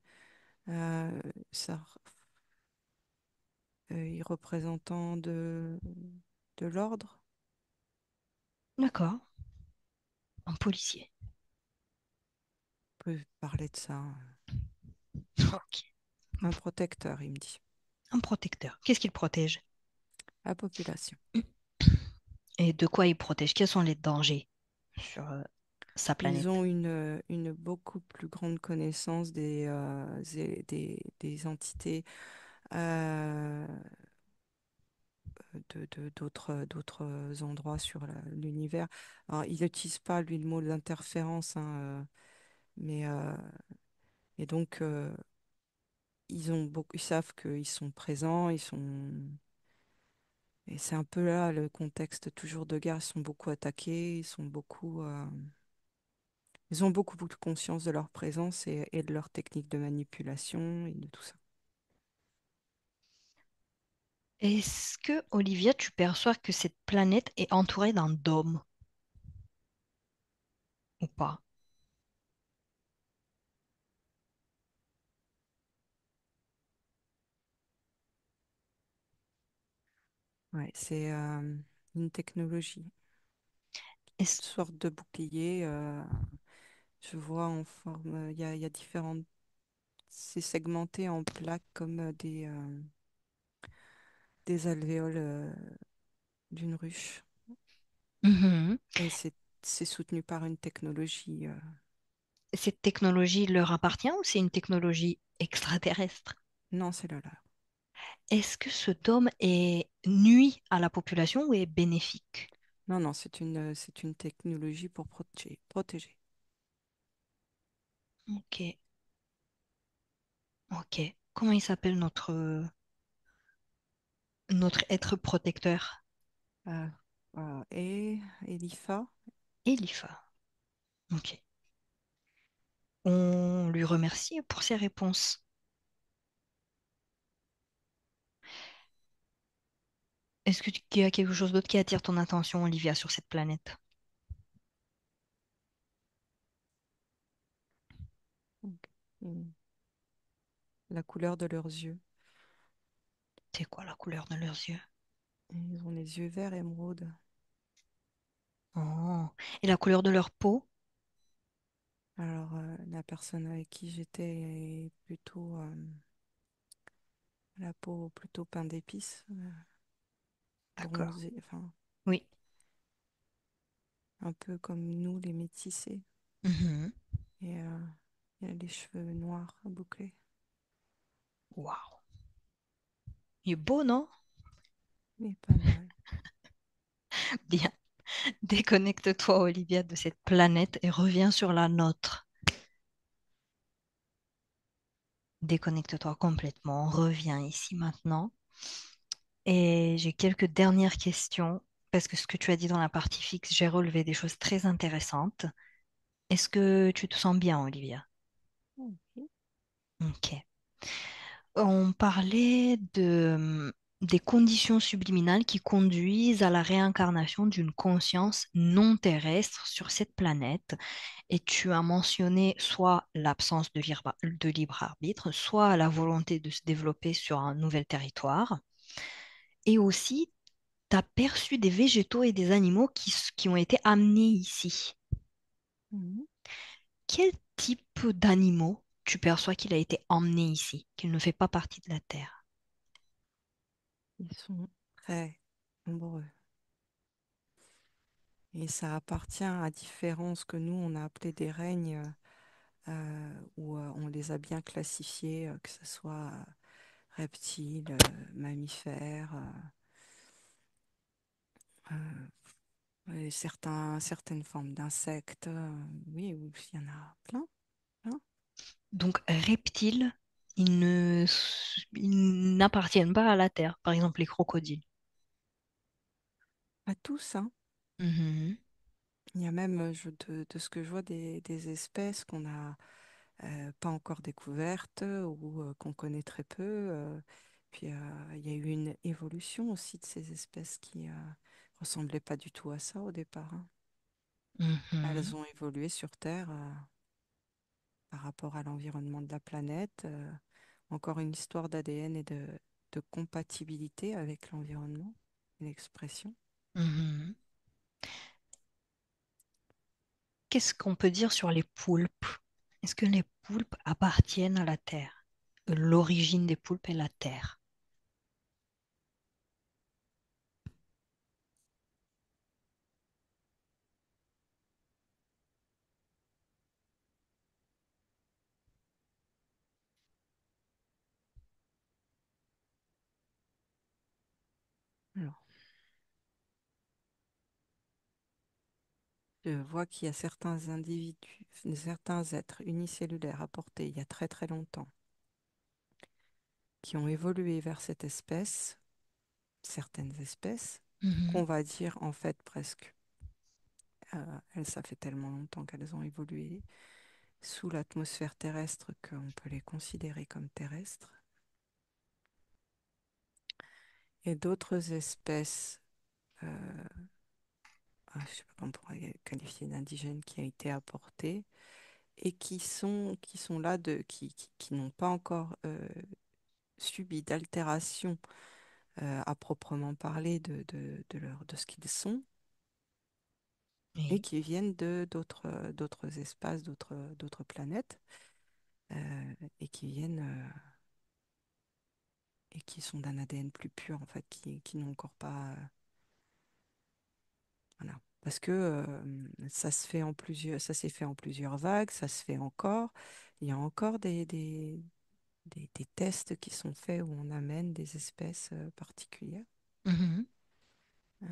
euh, ça, il est représentant de l'ordre, D'accord. Un policier. on peut parler de ça, hein. Ok. Un protecteur, il me dit. Un protecteur. Qu'est-ce qu'il protège? La population. Et de quoi il protège? Quels sont les dangers sur sa Ils planète? ont une beaucoup plus grande connaissance des entités euh, d'autres endroits sur l'univers. Alors, il n'utilise pas, lui, le mot d'interférence, hein, mais et donc ils savent qu'ils sont présents, et c'est un peu là le contexte toujours de guerre. Ils sont beaucoup attaqués, ils ont beaucoup, beaucoup de conscience de leur présence et de leur technique de manipulation et de tout ça. Est-ce que, Olivia, tu perçois que cette planète est entourée d'un dôme ou pas? Ouais, c'est une technologie, Est-ce... une sorte de bouclier. Je vois en forme, il y a différentes, c'est segmenté en plaques comme des alvéoles d'une ruche. Mhm. Et c'est soutenu par une technologie. Cette technologie leur appartient ou c'est une technologie extraterrestre? Non, c'est le leur. Est-ce que ce dôme est nuit à la population ou est bénéfique? Non, non, c'est une technologie pour protéger. Ok, ok. Comment il s'appelle notre être protecteur? Euh, voilà. Et l'IFA, Elifa. Ok. On lui remercie pour ses réponses. Est-ce que qu'il y a quelque chose d'autre qui attire ton attention, Olivia, sur cette planète? donc, la couleur de leurs yeux. C'est quoi la couleur de leurs yeux? Ils ont les yeux verts émeraude. Oh. Et la couleur de leur peau? Alors, la personne avec qui j'étais est plutôt la peau plutôt pain d'épices, D'accord. bronzée, enfin, Oui. un peu comme nous, les métissés. Mhm. Et il a les cheveux noirs bouclés. Waouh. Il est beau, non? Mais pas mal. Bien. Déconnecte-toi, Olivia, de cette planète et reviens sur la nôtre. Déconnecte-toi complètement. Reviens ici maintenant. Et j'ai quelques dernières questions parce que ce que tu as dit dans la partie fixe, j'ai relevé des choses très intéressantes. Est-ce que tu te sens bien, Olivia? Ok. Ok. On parlait de... des conditions subliminales qui conduisent à la réincarnation d'une conscience non terrestre sur cette planète. Et tu as mentionné soit l'absence de libre arbitre, soit la volonté de se développer sur un nouvel territoire. Et aussi, tu as perçu des végétaux et des animaux qui ont été amenés ici. Mhm. Quel type d'animaux tu perçois qu'il a été emmené ici, qu'il ne fait pas partie de la Terre? Ils sont très nombreux. Et ça appartient à différents, ce que nous, on a appelé des règnes, où on les a bien classifiés, que ce soit reptiles, mammifères, et certaines formes d'insectes. Oui, oui, il y en a plein, plein. Donc, reptiles, ils n'appartiennent pas à la Terre. Par exemple, les crocodiles. Pas tous, hein. Mhm, Il y a même, de ce que je vois, des espèces qu'on a pas encore découvertes ou qu'on connaît très peu. Puis il y a eu une évolution aussi de ces espèces qui ressemblaient pas du tout à ça au départ, hein. mhm, Elles ont évolué sur Terre par rapport à l'environnement de la planète. Encore une histoire d'ADN et de compatibilité avec l'environnement, l'expression. mhm. Qu'est-ce qu'on peut dire sur les poulpes? Est-ce que les poulpes appartiennent à la Terre? L'origine des poulpes est la Terre. Alors, je vois qu'il y a certains individus, certains êtres unicellulaires apportés il y a très très longtemps, qui ont évolué vers cette espèce, certaines espèces, Mhm, qu'on va dire en fait presque, elles, ça fait tellement longtemps qu'elles ont évolué sous l'atmosphère terrestre qu'on peut les considérer comme terrestres. Et d'autres espèces, euh, je ne sais pas comment on pourrait qualifier d'indigènes, qui a été apportée et qui sont là, qui n'ont pas encore subi d'altération à proprement parler de ce qu'ils sont, et oui. qui viennent de d'autres espaces, d'autres planètes, et qui viennent et qui sont d'un ADN plus pur en fait, qui n'ont encore pas voilà. Parce que ça se fait en plusieurs, ça s'est fait en plusieurs vagues, ça se fait encore. Il y a encore des tests qui sont faits où on amène des espèces particulières. Mhm. Euh,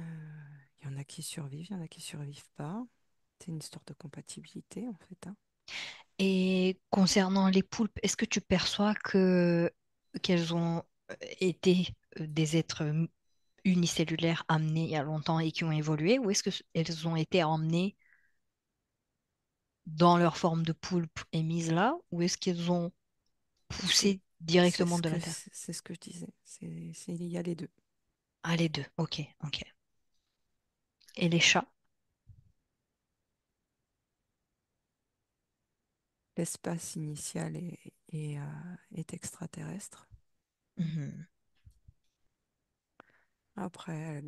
il y en a qui survivent, il y en a qui survivent pas. C'est une histoire de compatibilité en fait, hein. Et concernant les poulpes, est-ce que tu perçois que qu'elles ont été des êtres unicellulaires amenés il y a longtemps et qui ont évolué, ou est-ce qu'elles ont été emmenées dans leur forme de poulpe et mises là, ou est-ce qu'elles ont C'est poussé directement de la Terre? c'est ce que je disais. Il y a les deux. Ah, les deux, ok, ok. Et les chats? L'espace initial est extraterrestre. Mhm, Après,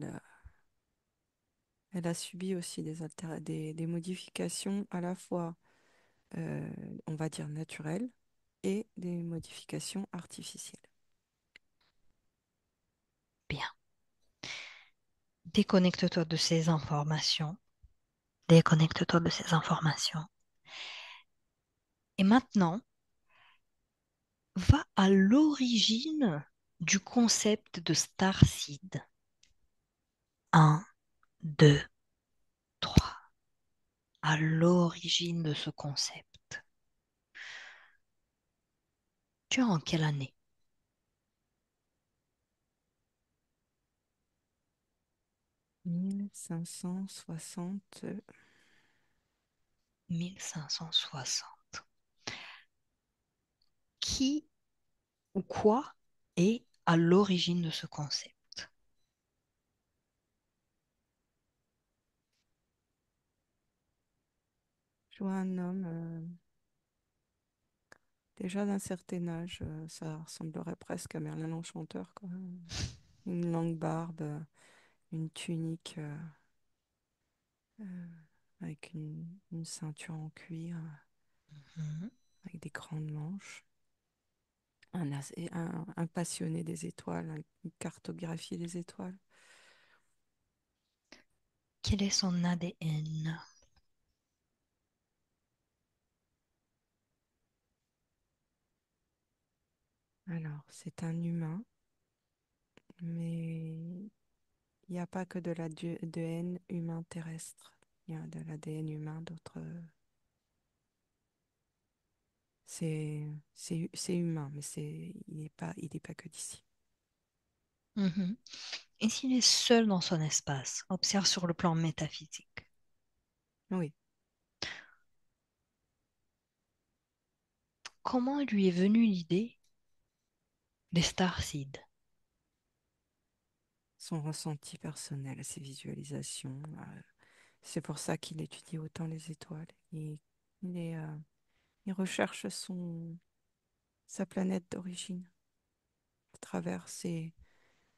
elle a subi aussi des modifications à la fois, euh, on va dire, naturelles et des modifications artificielles. bien. Déconnecte-toi de ces informations. Déconnecte-toi de ces informations. Et maintenant, va à l'origine du concept de Starseed. Un, 2, 3. À l'origine de ce concept. Tu es en quelle année? 1560, 1560. Qui ou quoi est à l'origine de ce concept? Je vois un homme déjà d'un certain âge, ça ressemblerait presque à Merlin l'Enchanteur, quoi. Une longue barbe, une tunique euh, avec une ceinture en cuir, Mhm. avec des grandes manches. Un passionné des étoiles, une cartographie des étoiles. Quel est son ADN? Alors, c'est un humain, mais il n'y a pas que de l'ADN humain terrestre. Il y a de l'ADN humain d'autres. C'est humain, mais il est pas que d'ici. Mhm. Et s'il est seul dans son espace, observe sur le plan métaphysique, Oui, comment lui est venue l'idée des starseeds? son ressenti personnel, ses visualisations. C'est pour ça qu'il étudie autant les étoiles. Il est, il recherche sa planète d'origine à travers ses.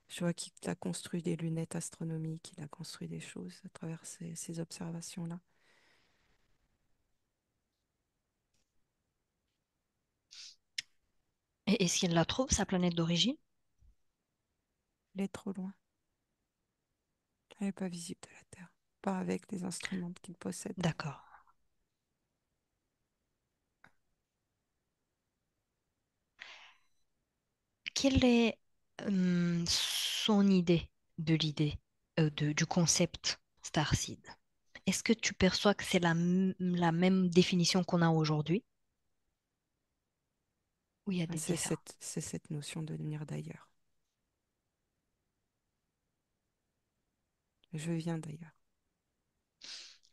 Je vois qu'il a construit des lunettes astronomiques, il a construit des choses à travers ces observations-là. Et est-ce qu'il la trouve, sa planète d'origine? Il est trop loin. Elle n'est pas visible de la Terre. Pas avec les instruments qu'il possède. D'accord. Quelle est son idée de du concept starseed? Est-ce que tu perçois que c'est la même définition qu'on a aujourd'hui ou il y a des différences? C'est cette notion de venir d'ailleurs. Je viens d'ailleurs.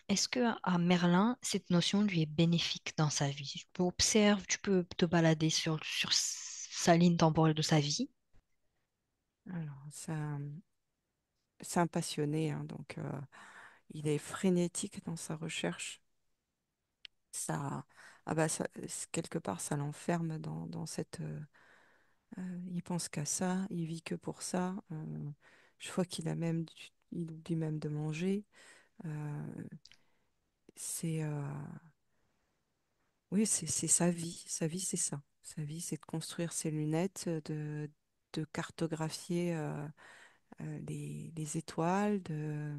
Est-ce que à Merlin, cette notion lui est bénéfique dans sa vie? Tu peux observer, tu peux te balader sur sa ligne temporelle de sa vie. Alors, c'est un passionné, hein, donc il est frénétique dans sa recherche. Ça, quelque part, ça l'enferme dans cette. Il pense qu'à ça, il vit que pour ça. Je vois il oublie même de manger. Euh, c'est, oui, c'est sa vie. Sa vie, c'est ça. Sa vie, c'est de construire ses lunettes, de cartographier les étoiles. Euh,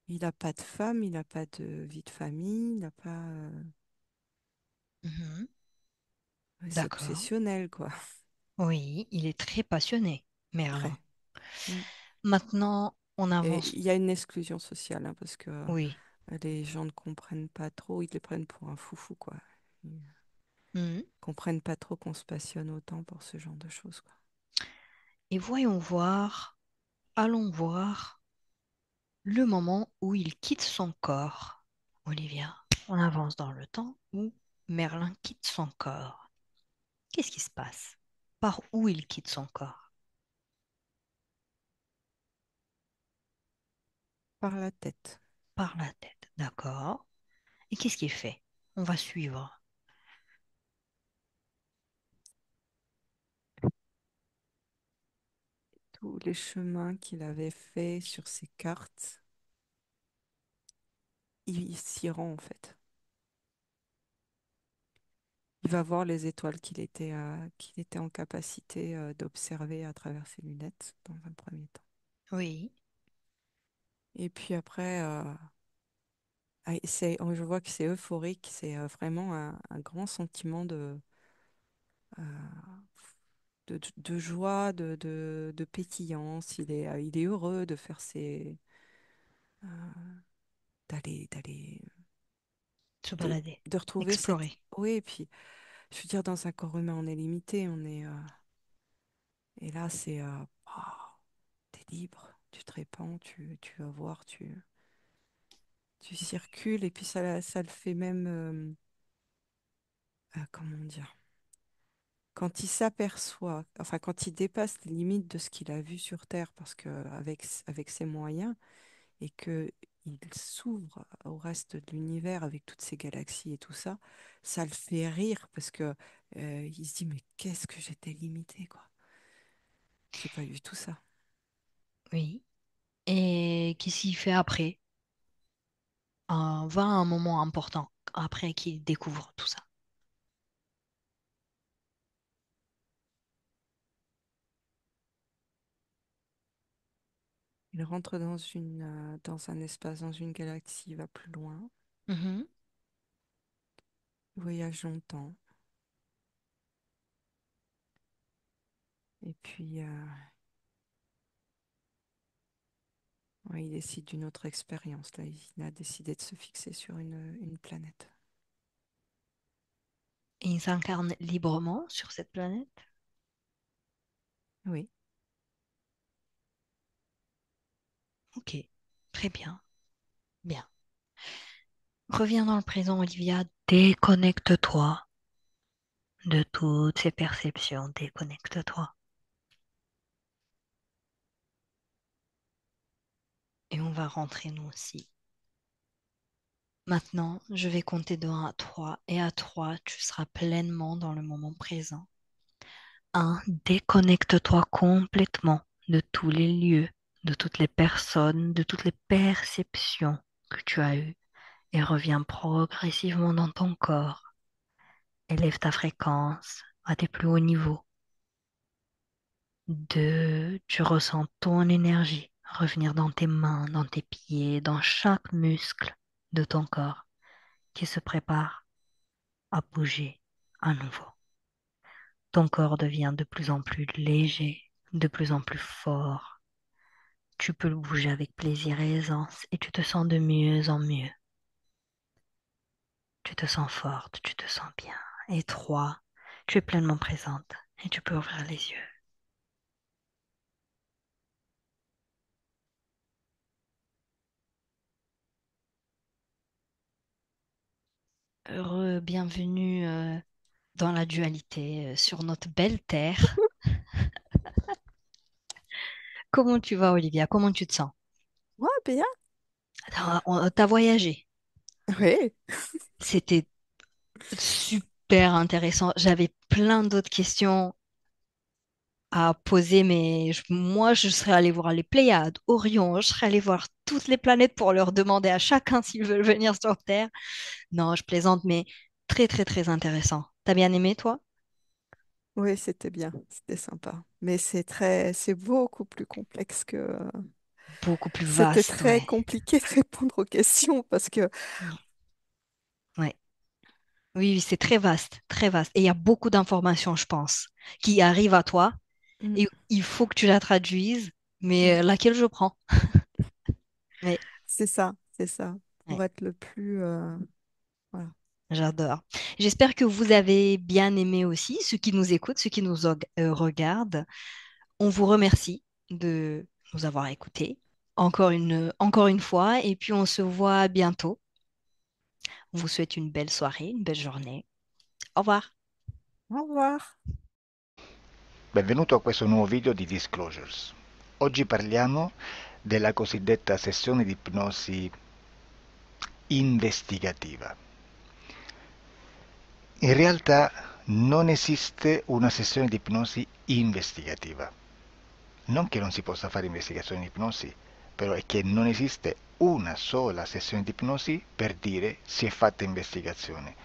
il n'a pas de femme, il n'a pas de vie de famille, il n'a pas. Mhm. Ouais, c'est D'accord. obsessionnel, quoi. Oui, il est très passionné, Merlin. Très. Mm. Maintenant, on Et avance. il y a une exclusion sociale, hein, parce que Oui. les gens ne comprennent pas trop, ils les prennent pour un foufou, quoi. Ils Mhm. comprennent pas trop qu'on se passionne autant pour ce genre de choses, quoi. Et voyons voir, allons voir le moment où il quitte son corps. Olivia, on avance dans le temps où Merlin quitte son corps. Qu'est-ce qui se passe? Par où il quitte son corps? Par la tête. Par la tête, d'accord. Et qu'est-ce qu'il fait? On va suivre. Tous les chemins qu'il avait fait sur ses cartes, il s'y rend, en fait. Il va voir les étoiles qu'il était en capacité d'observer à travers ses lunettes, dans un premier temps. Oui. Et puis après, je vois que c'est euphorique, c'est vraiment un grand sentiment euh, de joie, de pétillance. Il est heureux de faire d'aller, Se balader, de retrouver cette. explorer. Oui, et puis, je veux dire, dans un corps humain, on est limité, et là, t'es libre, tu te répands, tu vas voir, tu circules, et puis ça le fait même, comment dire? quand il s'aperçoit, enfin quand il dépasse les limites de ce qu'il a vu sur Terre, parce que avec ses moyens, et que il s'ouvre au reste de l'univers avec toutes ces galaxies et tout ça, ça le fait rire parce que il se dit mais qu'est-ce que j'étais limité quoi. C'est pas du tout ça. Oui. Et qu'est-ce qu'il fait après? Voilà un moment important après qu'il découvre tout ça. Il rentre dans un espace, dans une galaxie, il va plus loin, Mhm. il voyage longtemps, et puis ouais, il décide d'une autre expérience. Là, il a décidé de se fixer sur une planète. Et il s'incarne librement sur cette planète. Oui. Ok, très bien, bien. Reviens dans le présent, Olivia. Déconnecte-toi de toutes ces perceptions. Déconnecte-toi. Et on va rentrer nous aussi. Maintenant, je vais compter de 1 à 3. Et à 3, tu seras pleinement dans le moment présent. 1. Déconnecte-toi complètement de tous les lieux, de toutes les personnes, de toutes les perceptions que tu as eues et reviens progressivement dans ton corps. Élève ta fréquence à tes plus hauts niveaux. 2. Tu ressens ton énergie revenir dans tes mains, dans tes pieds, dans chaque muscle de ton corps qui se prépare à bouger à nouveau. Ton corps devient de plus en plus léger, de plus en plus fort. Tu peux le bouger avec plaisir et aisance et tu te sens de mieux en mieux. Tu te sens forte, tu te sens bien. Et 3, tu es pleinement présente et tu peux ouvrir les yeux. Heureux, bienvenue dans la dualité sur notre belle terre. Comment tu vas, Olivia? Comment tu te sens? Ouais, bien. T'as voyagé. Oui. C'était super intéressant. J'avais plein d'autres questions à poser, mais moi, je serais allée voir les Pléiades, Orion, je serais allée voir toutes les planètes pour leur demander à chacun s'ils veulent venir sur Terre. Non, je plaisante, mais très, très, très intéressant. T'as bien aimé, toi? Oui, c'était bien, c'était sympa. Mais c'est beaucoup plus complexe que. Beaucoup plus C'était vaste, très ouais. compliqué de répondre aux questions parce que. Mm. Ouais. Oui, oui, c'est très vaste, très vaste. Et il y a beaucoup d'informations, je pense, qui arrivent à toi Mm, et il faut que tu la traduises, mais mm. laquelle je prends? Oui, C'est ça, ouais, pour être le plus. Voilà. j'adore. J'espère que vous avez bien aimé aussi, ceux qui nous écoutent, ceux qui nous regardent. On vous remercie de nous avoir écoutés encore une fois, et puis on se voit bientôt. On vous souhaite une belle soirée, une belle journée. Au revoir. Au revoir. Benvenuto a questo nuovo video di Disclosures. Oggi parliamo della cosiddetta sessione di ipnosi investigativa. In realtà non esiste una sessione di ipnosi investigativa. Non che non si possa fare investigazione di ipnosi, però è che non esiste una sola sessione di ipnosi per dire si è fatta investigazione,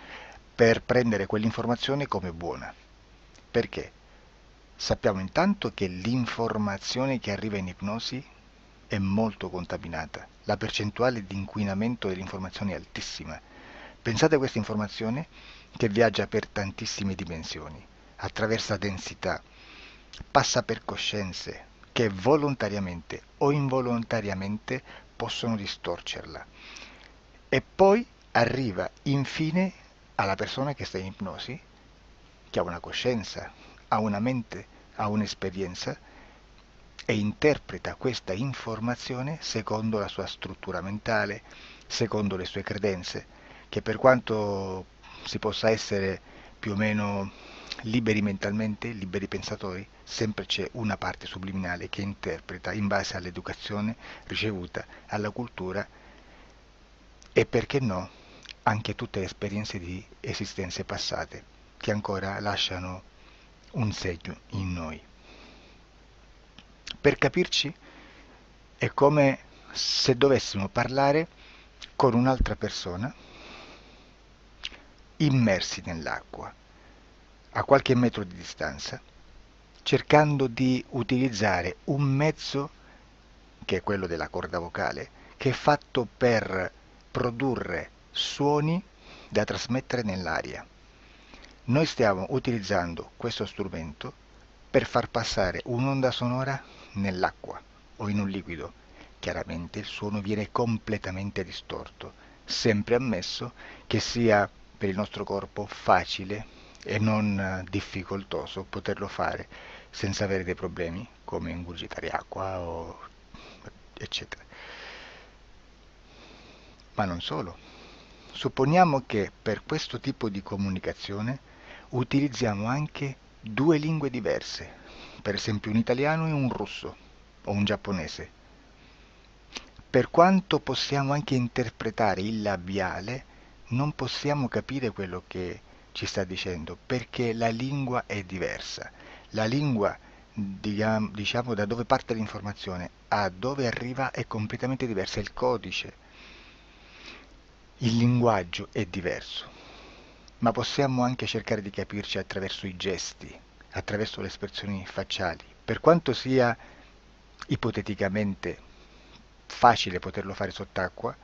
per prendere quell'informazione come buona. Perché? Sappiamo intanto che l'informazione che arriva in ipnosi è molto contaminata, la percentuale di inquinamento dell'informazione è altissima. Pensate a questa informazione che viaggia per tantissime dimensioni, attraversa densità, passa per coscienze che volontariamente o involontariamente possono distorcerla e poi arriva infine alla persona che sta in ipnosi, che ha una coscienza, ha una mente, ha un'esperienza e interpreta questa informazione secondo la sua struttura mentale, secondo le sue credenze, che per quanto si possa essere più o meno liberi mentalmente, liberi pensatori, sempre c'è una parte subliminale che interpreta in base all'educazione ricevuta, alla cultura e perché no, anche tutte le esperienze di esistenze passate che ancora lasciano un segno in noi. Per capirci è come se dovessimo parlare con un'altra persona immersi nell'acqua, a qualche metro di distanza, cercando di utilizzare un mezzo, che è quello della corda vocale, che è fatto per produrre suoni da trasmettere nell'aria. Noi stiamo utilizzando questo strumento per far passare un'onda sonora nell'acqua o in un liquido. Chiaramente il suono viene completamente distorto, sempre ammesso che sia per il nostro corpo facile e non difficoltoso poterlo fare senza avere dei problemi come ingurgitare acqua o eccetera. Ma non solo. Supponiamo che per questo tipo di comunicazione utilizziamo anche due lingue diverse, per esempio un italiano e un russo o un giapponese. Per quanto possiamo anche interpretare il labiale, non possiamo capire quello che ci sta dicendo, perché la lingua è diversa. La lingua, diciamo, da dove parte l'informazione a dove arriva è completamente diversa, il codice, il linguaggio è diverso, ma possiamo anche cercare di capirci attraverso i gesti, attraverso le espressioni facciali. Per quanto sia ipoteticamente facile poterlo fare sott'acqua,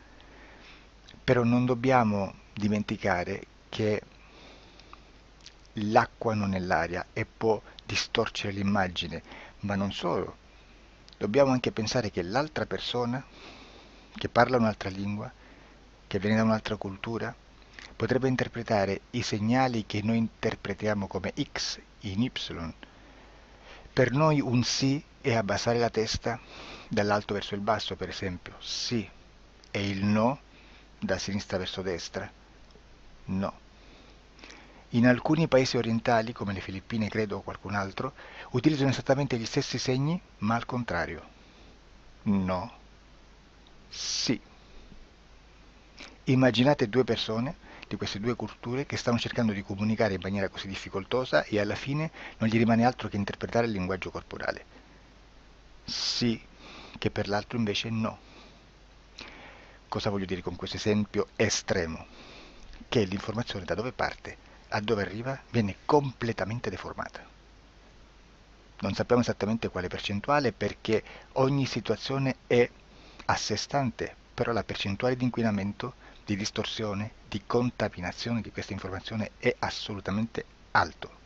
però non dobbiamo dimenticare che l'acqua non è l'aria e può distorcere l'immagine, ma non solo. Dobbiamo anche pensare che l'altra persona, che parla un'altra lingua, che viene da un'altra cultura, potrebbe interpretare i segnali che noi interpretiamo come X in Y. Per noi un sì è abbassare la testa dall'alto verso il basso, per esempio, sì, e il no da sinistra verso destra, no. In alcuni paesi orientali, come le Filippine credo o qualcun altro, utilizzano esattamente gli stessi segni, ma al contrario. No, sì. Immaginate due persone di queste due culture che stanno cercando di comunicare in maniera così difficoltosa e alla fine non gli rimane altro che interpretare il linguaggio corporale. Sì, che per l'altro invece no. Cosa voglio dire con questo esempio estremo? Che l'informazione da dove parte a dove arriva viene completamente deformata. Non sappiamo esattamente quale percentuale perché ogni situazione è a sé stante, però la percentuale di inquinamento, di distorsione, di contaminazione di questa informazione è assolutamente alto.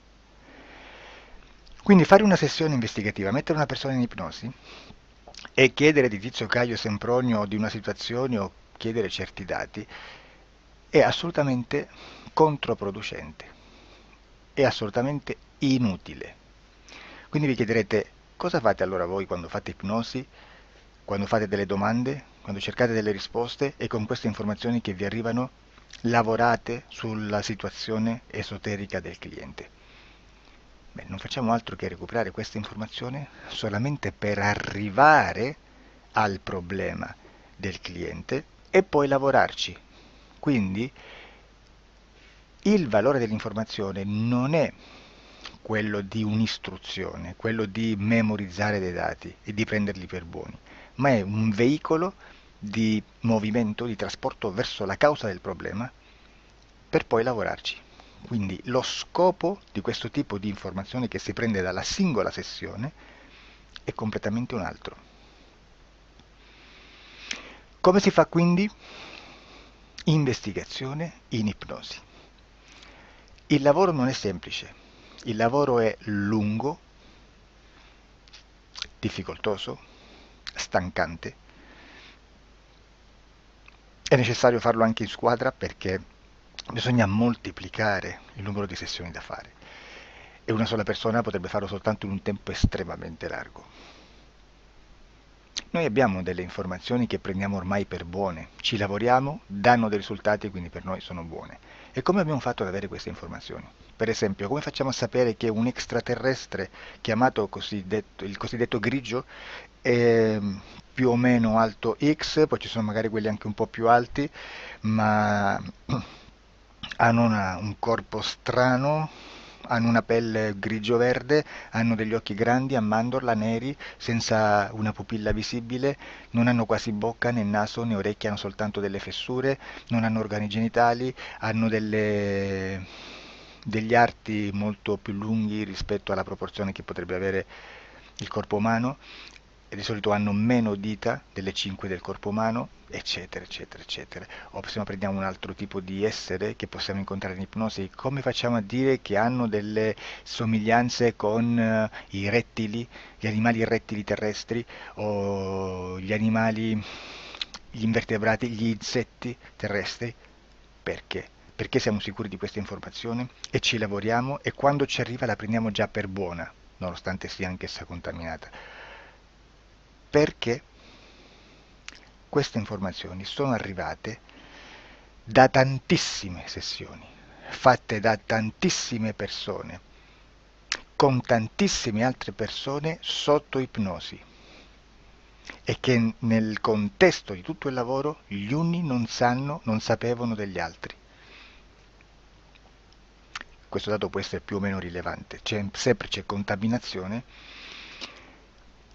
Quindi fare una sessione investigativa, mettere una persona in ipnosi e chiedere di Tizio Caio Sempronio di una situazione o chiedere certi dati è assolutamente controproducente, è assolutamente inutile. Quindi vi chiederete cosa fate allora voi quando fate ipnosi, quando fate delle domande, quando cercate delle risposte e con queste informazioni che vi arrivano lavorate sulla situazione esoterica del cliente. Beh, non facciamo altro che recuperare questa informazione solamente per arrivare al problema del cliente e poi lavorarci. Quindi il valore dell'informazione non è quello di un'istruzione, quello di memorizzare dei dati e di prenderli per buoni, ma è un veicolo di movimento, di trasporto verso la causa del problema per poi lavorarci. Quindi lo scopo di questo tipo di informazione che si prende dalla singola sessione è completamente un altro. Come si fa quindi? Investigazione in ipnosi. Il lavoro non è semplice, il lavoro è lungo, difficoltoso, stancante. È necessario farlo anche in squadra perché bisogna moltiplicare il numero di sessioni da fare e una sola persona potrebbe farlo soltanto in un tempo estremamente largo. Noi abbiamo delle informazioni che prendiamo ormai per buone, ci lavoriamo, danno dei risultati e quindi per noi sono buone. E come abbiamo fatto ad avere queste informazioni? Per esempio, come facciamo a sapere che un extraterrestre chiamato il cosiddetto grigio è più o meno alto X, poi ci sono magari quelli anche un po' più alti, ma hanno un corpo strano, hanno una pelle grigio-verde, hanno degli occhi grandi a mandorla, neri, senza una pupilla visibile, non hanno quasi bocca né naso né orecchie, hanno soltanto delle fessure, non hanno organi genitali, hanno degli arti molto più lunghi rispetto alla proporzione che potrebbe avere il corpo umano, e di solito hanno meno dita delle 5 del corpo umano, eccetera, eccetera, eccetera. O se no prendiamo un altro tipo di essere che possiamo incontrare in ipnosi, come facciamo a dire che hanno delle somiglianze con i rettili, gli animali rettili terrestri o gli invertebrati, gli insetti terrestri? Perché? Perché siamo sicuri di questa informazione e ci lavoriamo e quando ci arriva la prendiamo già per buona, nonostante sia anch'essa contaminata. Perché queste informazioni sono arrivate da tantissime sessioni, fatte da tantissime persone, con tantissime altre persone sotto ipnosi, e che nel contesto di tutto il lavoro gli uni non sapevano degli altri. Questo dato può essere più o meno rilevante, sempre c'è contaminazione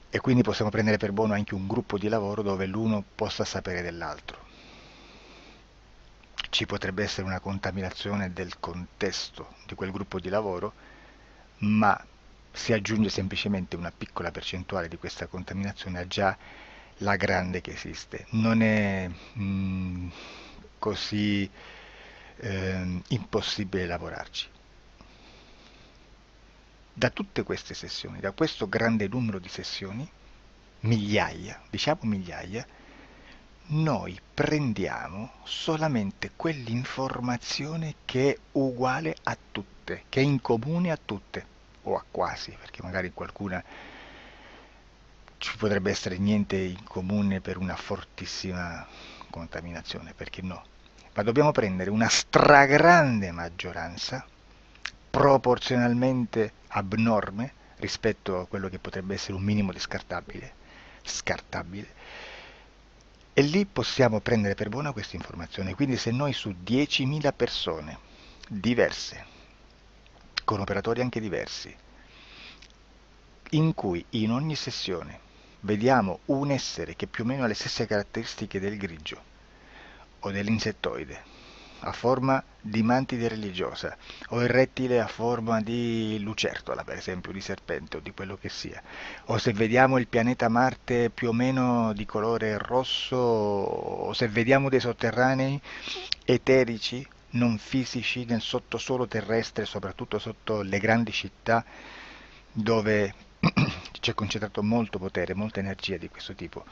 e quindi possiamo prendere per buono anche un gruppo di lavoro dove l'uno possa sapere dell'altro. Ci potrebbe essere una contaminazione del contesto di quel gruppo di lavoro, ma si aggiunge semplicemente una piccola percentuale di questa contaminazione a già la grande che esiste. Non è così impossibile lavorarci. Da tutte queste sessioni, da questo grande numero di sessioni, migliaia, diciamo migliaia, noi prendiamo solamente quell'informazione che è uguale a tutte, che è in comune a tutte, o a quasi, perché magari qualcuna ci potrebbe essere niente in comune per una fortissima contaminazione, perché no? Ma dobbiamo prendere una stragrande maggioranza, proporzionalmente abnorme rispetto a quello che potrebbe essere un minimo di scartabile, e lì possiamo prendere per buona questa informazione. Quindi se noi su 10.000 persone diverse, con operatori anche diversi, in cui in ogni sessione vediamo un essere che più o meno ha le stesse caratteristiche del grigio o dell'insettoide, a forma di mantide religiosa, o il rettile a forma di lucertola, per esempio, di serpente o di quello che sia, o se vediamo il pianeta Marte più o meno di colore rosso, o se vediamo dei sotterranei eterici, non fisici, nel sottosuolo terrestre, soprattutto sotto le grandi città, dove c'è concentrato molto potere, molta energia di questo tipo,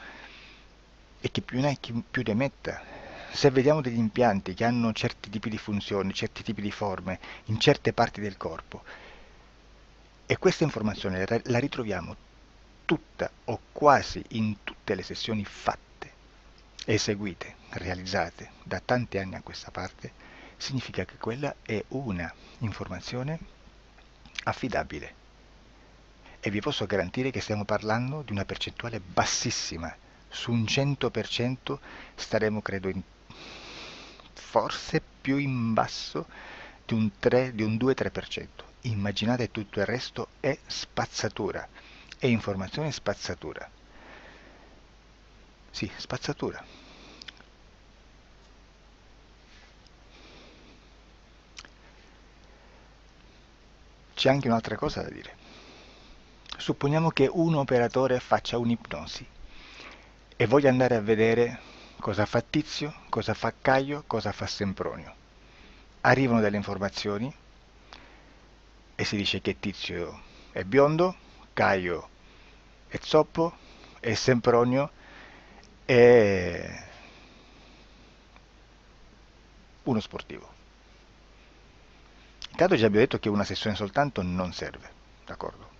e che più ne hai più ne metta. Se vediamo degli impianti che hanno certi tipi di funzioni, certi tipi di forme in certe parti del corpo, e questa informazione la ritroviamo tutta o quasi in tutte le sessioni fatte, eseguite, realizzate da tanti anni a questa parte, significa che quella è una informazione affidabile. E vi posso garantire che stiamo parlando di una percentuale bassissima. Su un 100% staremo, credo, forse più in basso di un 3, di un 2-3%. Immaginate, tutto il resto è spazzatura, è informazione spazzatura. Sì, spazzatura. C'è anche un'altra cosa da dire. Supponiamo che un operatore faccia un'ipnosi e voglia andare a vedere cosa fa Tizio, cosa fa Caio, cosa fa Sempronio. Arrivano delle informazioni e si dice che Tizio è biondo, Caio è zoppo e Sempronio è uno sportivo. Intanto già abbiamo detto che una sessione soltanto non serve, d'accordo?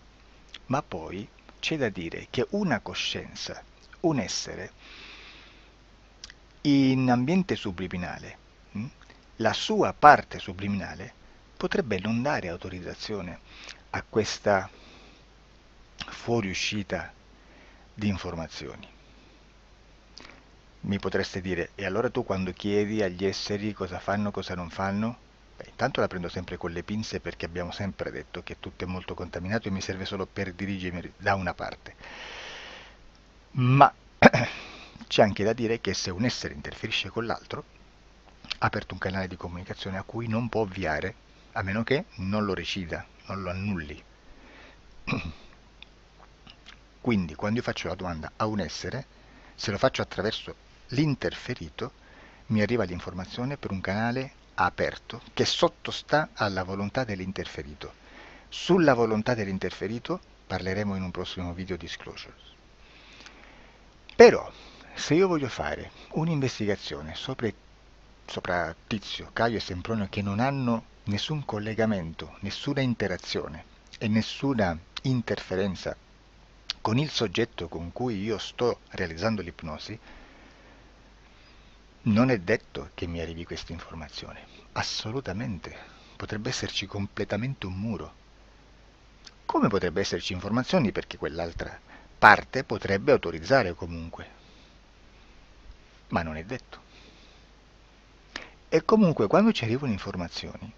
Ma poi c'è da dire che una coscienza, un essere, in ambiente subliminale, la sua parte subliminale potrebbe non dare autorizzazione a questa fuoriuscita di informazioni. Mi potreste dire, e allora tu quando chiedi agli esseri cosa fanno, cosa non fanno? Beh, intanto la prendo sempre con le pinze perché abbiamo sempre detto che tutto è molto contaminato e mi serve solo per dirigermi da una parte. Ma c'è anche da dire che se un essere interferisce con l'altro, ha aperto un canale di comunicazione a cui non può ovviare, a meno che non lo recida, non lo annulli. Quindi quando io faccio la domanda a un essere, se lo faccio attraverso l'interferito, mi arriva l'informazione per un canale aperto che sottostà alla volontà dell'interferito. Sulla volontà dell'interferito parleremo in un prossimo video disclosures. Però, se io voglio fare un'investigazione sopra Tizio, Caio e Sempronio che non hanno nessun collegamento, nessuna interazione e nessuna interferenza con il soggetto con cui io sto realizzando l'ipnosi, non è detto che mi arrivi questa informazione. Assolutamente. Potrebbe esserci completamente un muro. Come potrebbe esserci informazioni perché quell'altra parte potrebbe autorizzare comunque. Ma non è detto. E comunque quando ci arrivano informazioni,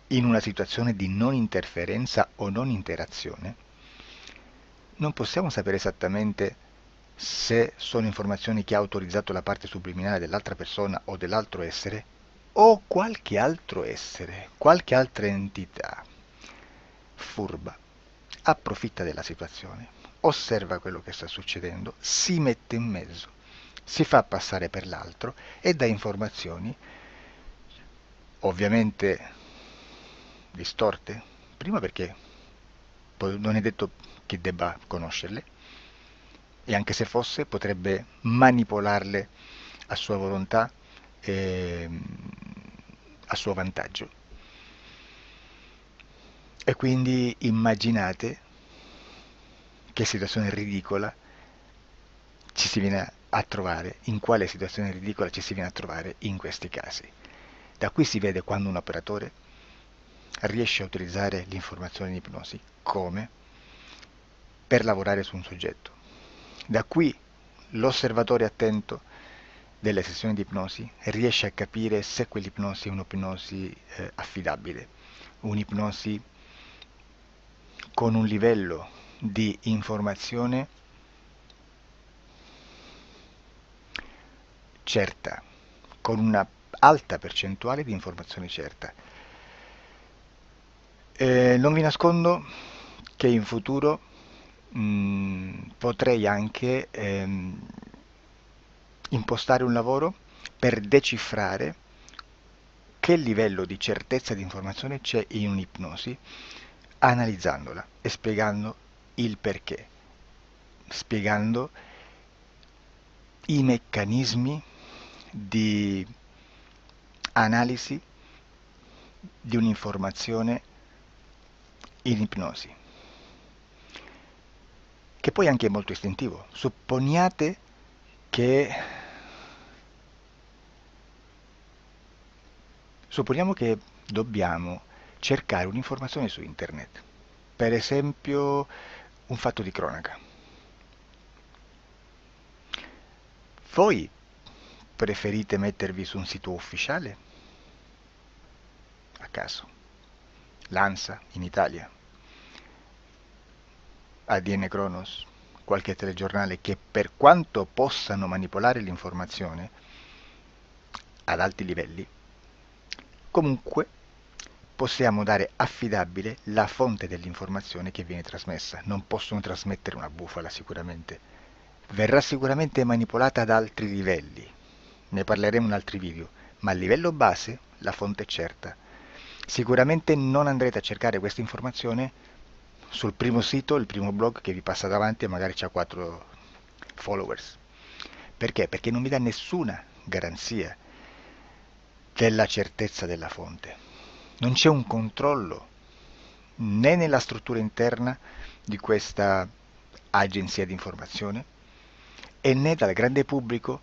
in una situazione di non interferenza o non interazione, non possiamo sapere esattamente se sono informazioni che ha autorizzato la parte subliminale dell'altra persona o dell'altro essere, o qualche altro essere, qualche altra entità furba, approfitta della situazione, osserva quello che sta succedendo, si mette in mezzo, si fa passare per l'altro e dà informazioni, ovviamente distorte, prima perché non è detto che debba conoscerle, e anche se fosse potrebbe manipolarle a sua volontà e a suo vantaggio. E quindi immaginate che situazione ridicola ci si viene a trovare, in quale situazione ridicola ci si viene a trovare in questi casi. Da qui si vede quando un operatore riesce a utilizzare l'informazione in ipnosi come per lavorare su un soggetto. Da qui l'osservatore attento delle sessioni di ipnosi riesce a capire se quell'ipnosi è un'ipnosi affidabile, un'ipnosi con un livello di informazione certa, con una alta percentuale di informazione certa. Non vi nascondo che in futuro potrei anche impostare un lavoro per decifrare che livello di certezza di informazione c'è in un'ipnosi, analizzandola e spiegando il perché, spiegando i meccanismi di analisi di un'informazione in ipnosi, che poi anche è molto istintivo. Supponiamo che dobbiamo cercare un'informazione su internet, per esempio un fatto di cronaca. Voi preferite mettervi su un sito ufficiale? A caso. L'ANSA in Italia, ADN Kronos, qualche telegiornale che per quanto possano manipolare l'informazione ad alti livelli, comunque possiamo dare affidabile la fonte dell'informazione che viene trasmessa. Non possono trasmettere una bufala sicuramente. Verrà sicuramente manipolata ad altri livelli. Ne parleremo in altri video, ma a livello base la fonte è certa. Sicuramente non andrete a cercare questa informazione sul primo sito, il primo blog che vi passa davanti e magari ha 4 followers. Perché? Perché non vi dà nessuna garanzia della certezza della fonte. Non c'è un controllo né nella struttura interna di questa agenzia di informazione e né dal grande pubblico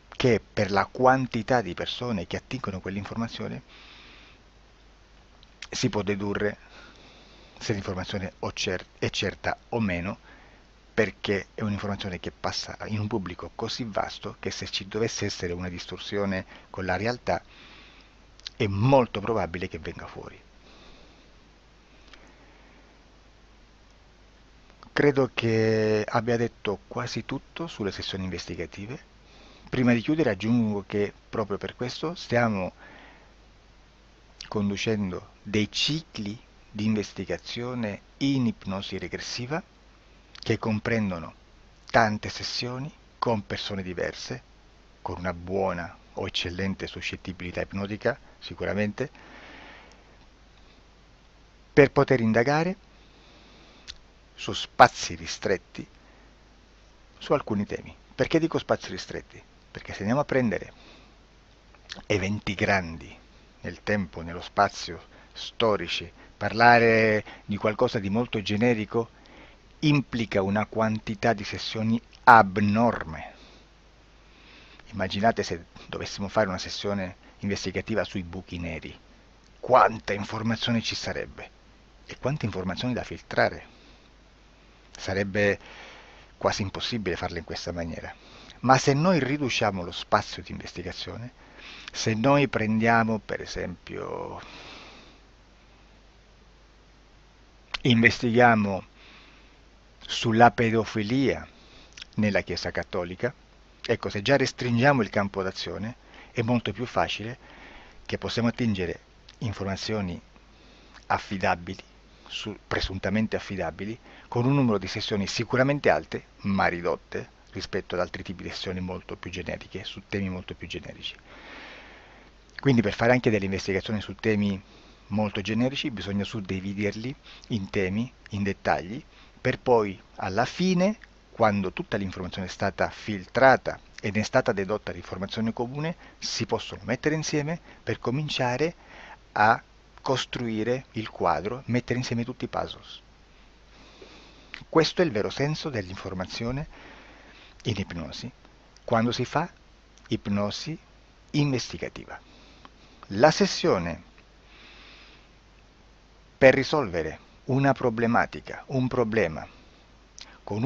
che per la quantità di persone che attingono quell'informazione si può dedurre se l'informazione è certa o meno, perché è un'informazione che passa in un pubblico così vasto che se ci dovesse essere una distorsione con la realtà è molto probabile che venga fuori. Credo che abbia detto quasi tutto sulle sessioni investigative. Prima di chiudere aggiungo che proprio per questo stiamo conducendo dei cicli di investigazione in ipnosi regressiva che comprendono tante sessioni con persone diverse, con una buona o eccellente suscettibilità ipnotica sicuramente, per poter indagare su spazi ristretti su alcuni temi. Perché dico spazi ristretti? Perché se andiamo a prendere eventi grandi nel tempo, nello spazio, storici, parlare di qualcosa di molto generico implica una quantità di sessioni abnorme. Immaginate se dovessimo fare una sessione investigativa sui buchi neri, quanta informazione ci sarebbe e quante informazioni da filtrare. Sarebbe quasi impossibile farlo in questa maniera. Ma se noi riduciamo lo spazio di investigazione, se noi prendiamo per esempio, investighiamo sulla pedofilia nella Chiesa Cattolica, ecco, se già restringiamo il campo d'azione, è molto più facile che possiamo attingere informazioni affidabili, presuntamente affidabili, con un numero di sessioni sicuramente alte, ma ridotte rispetto ad altri tipi di sessioni molto più generiche, su temi molto più generici. Quindi per fare anche delle investigazioni su temi molto generici bisogna suddividerli in temi, in dettagli, per poi alla fine, quando tutta l'informazione è stata filtrata ed è stata dedotta l'informazione comune, si possono mettere insieme per cominciare a costruire il quadro, mettere insieme tutti i puzzles. Questo è il vero senso dell'informazione in ipnosi, quando si fa ipnosi investigativa. La sessione per risolvere una problematica, un problema, con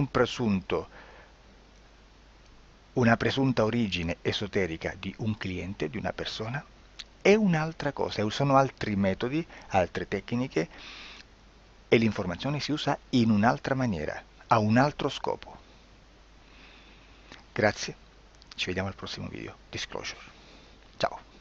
una presunta origine esoterica di un cliente, di una persona, è un'altra cosa, sono altri metodi, altre tecniche e l'informazione si usa in un'altra maniera, ha un altro scopo. Grazie, ci vediamo al prossimo video. Disclosure. Ciao.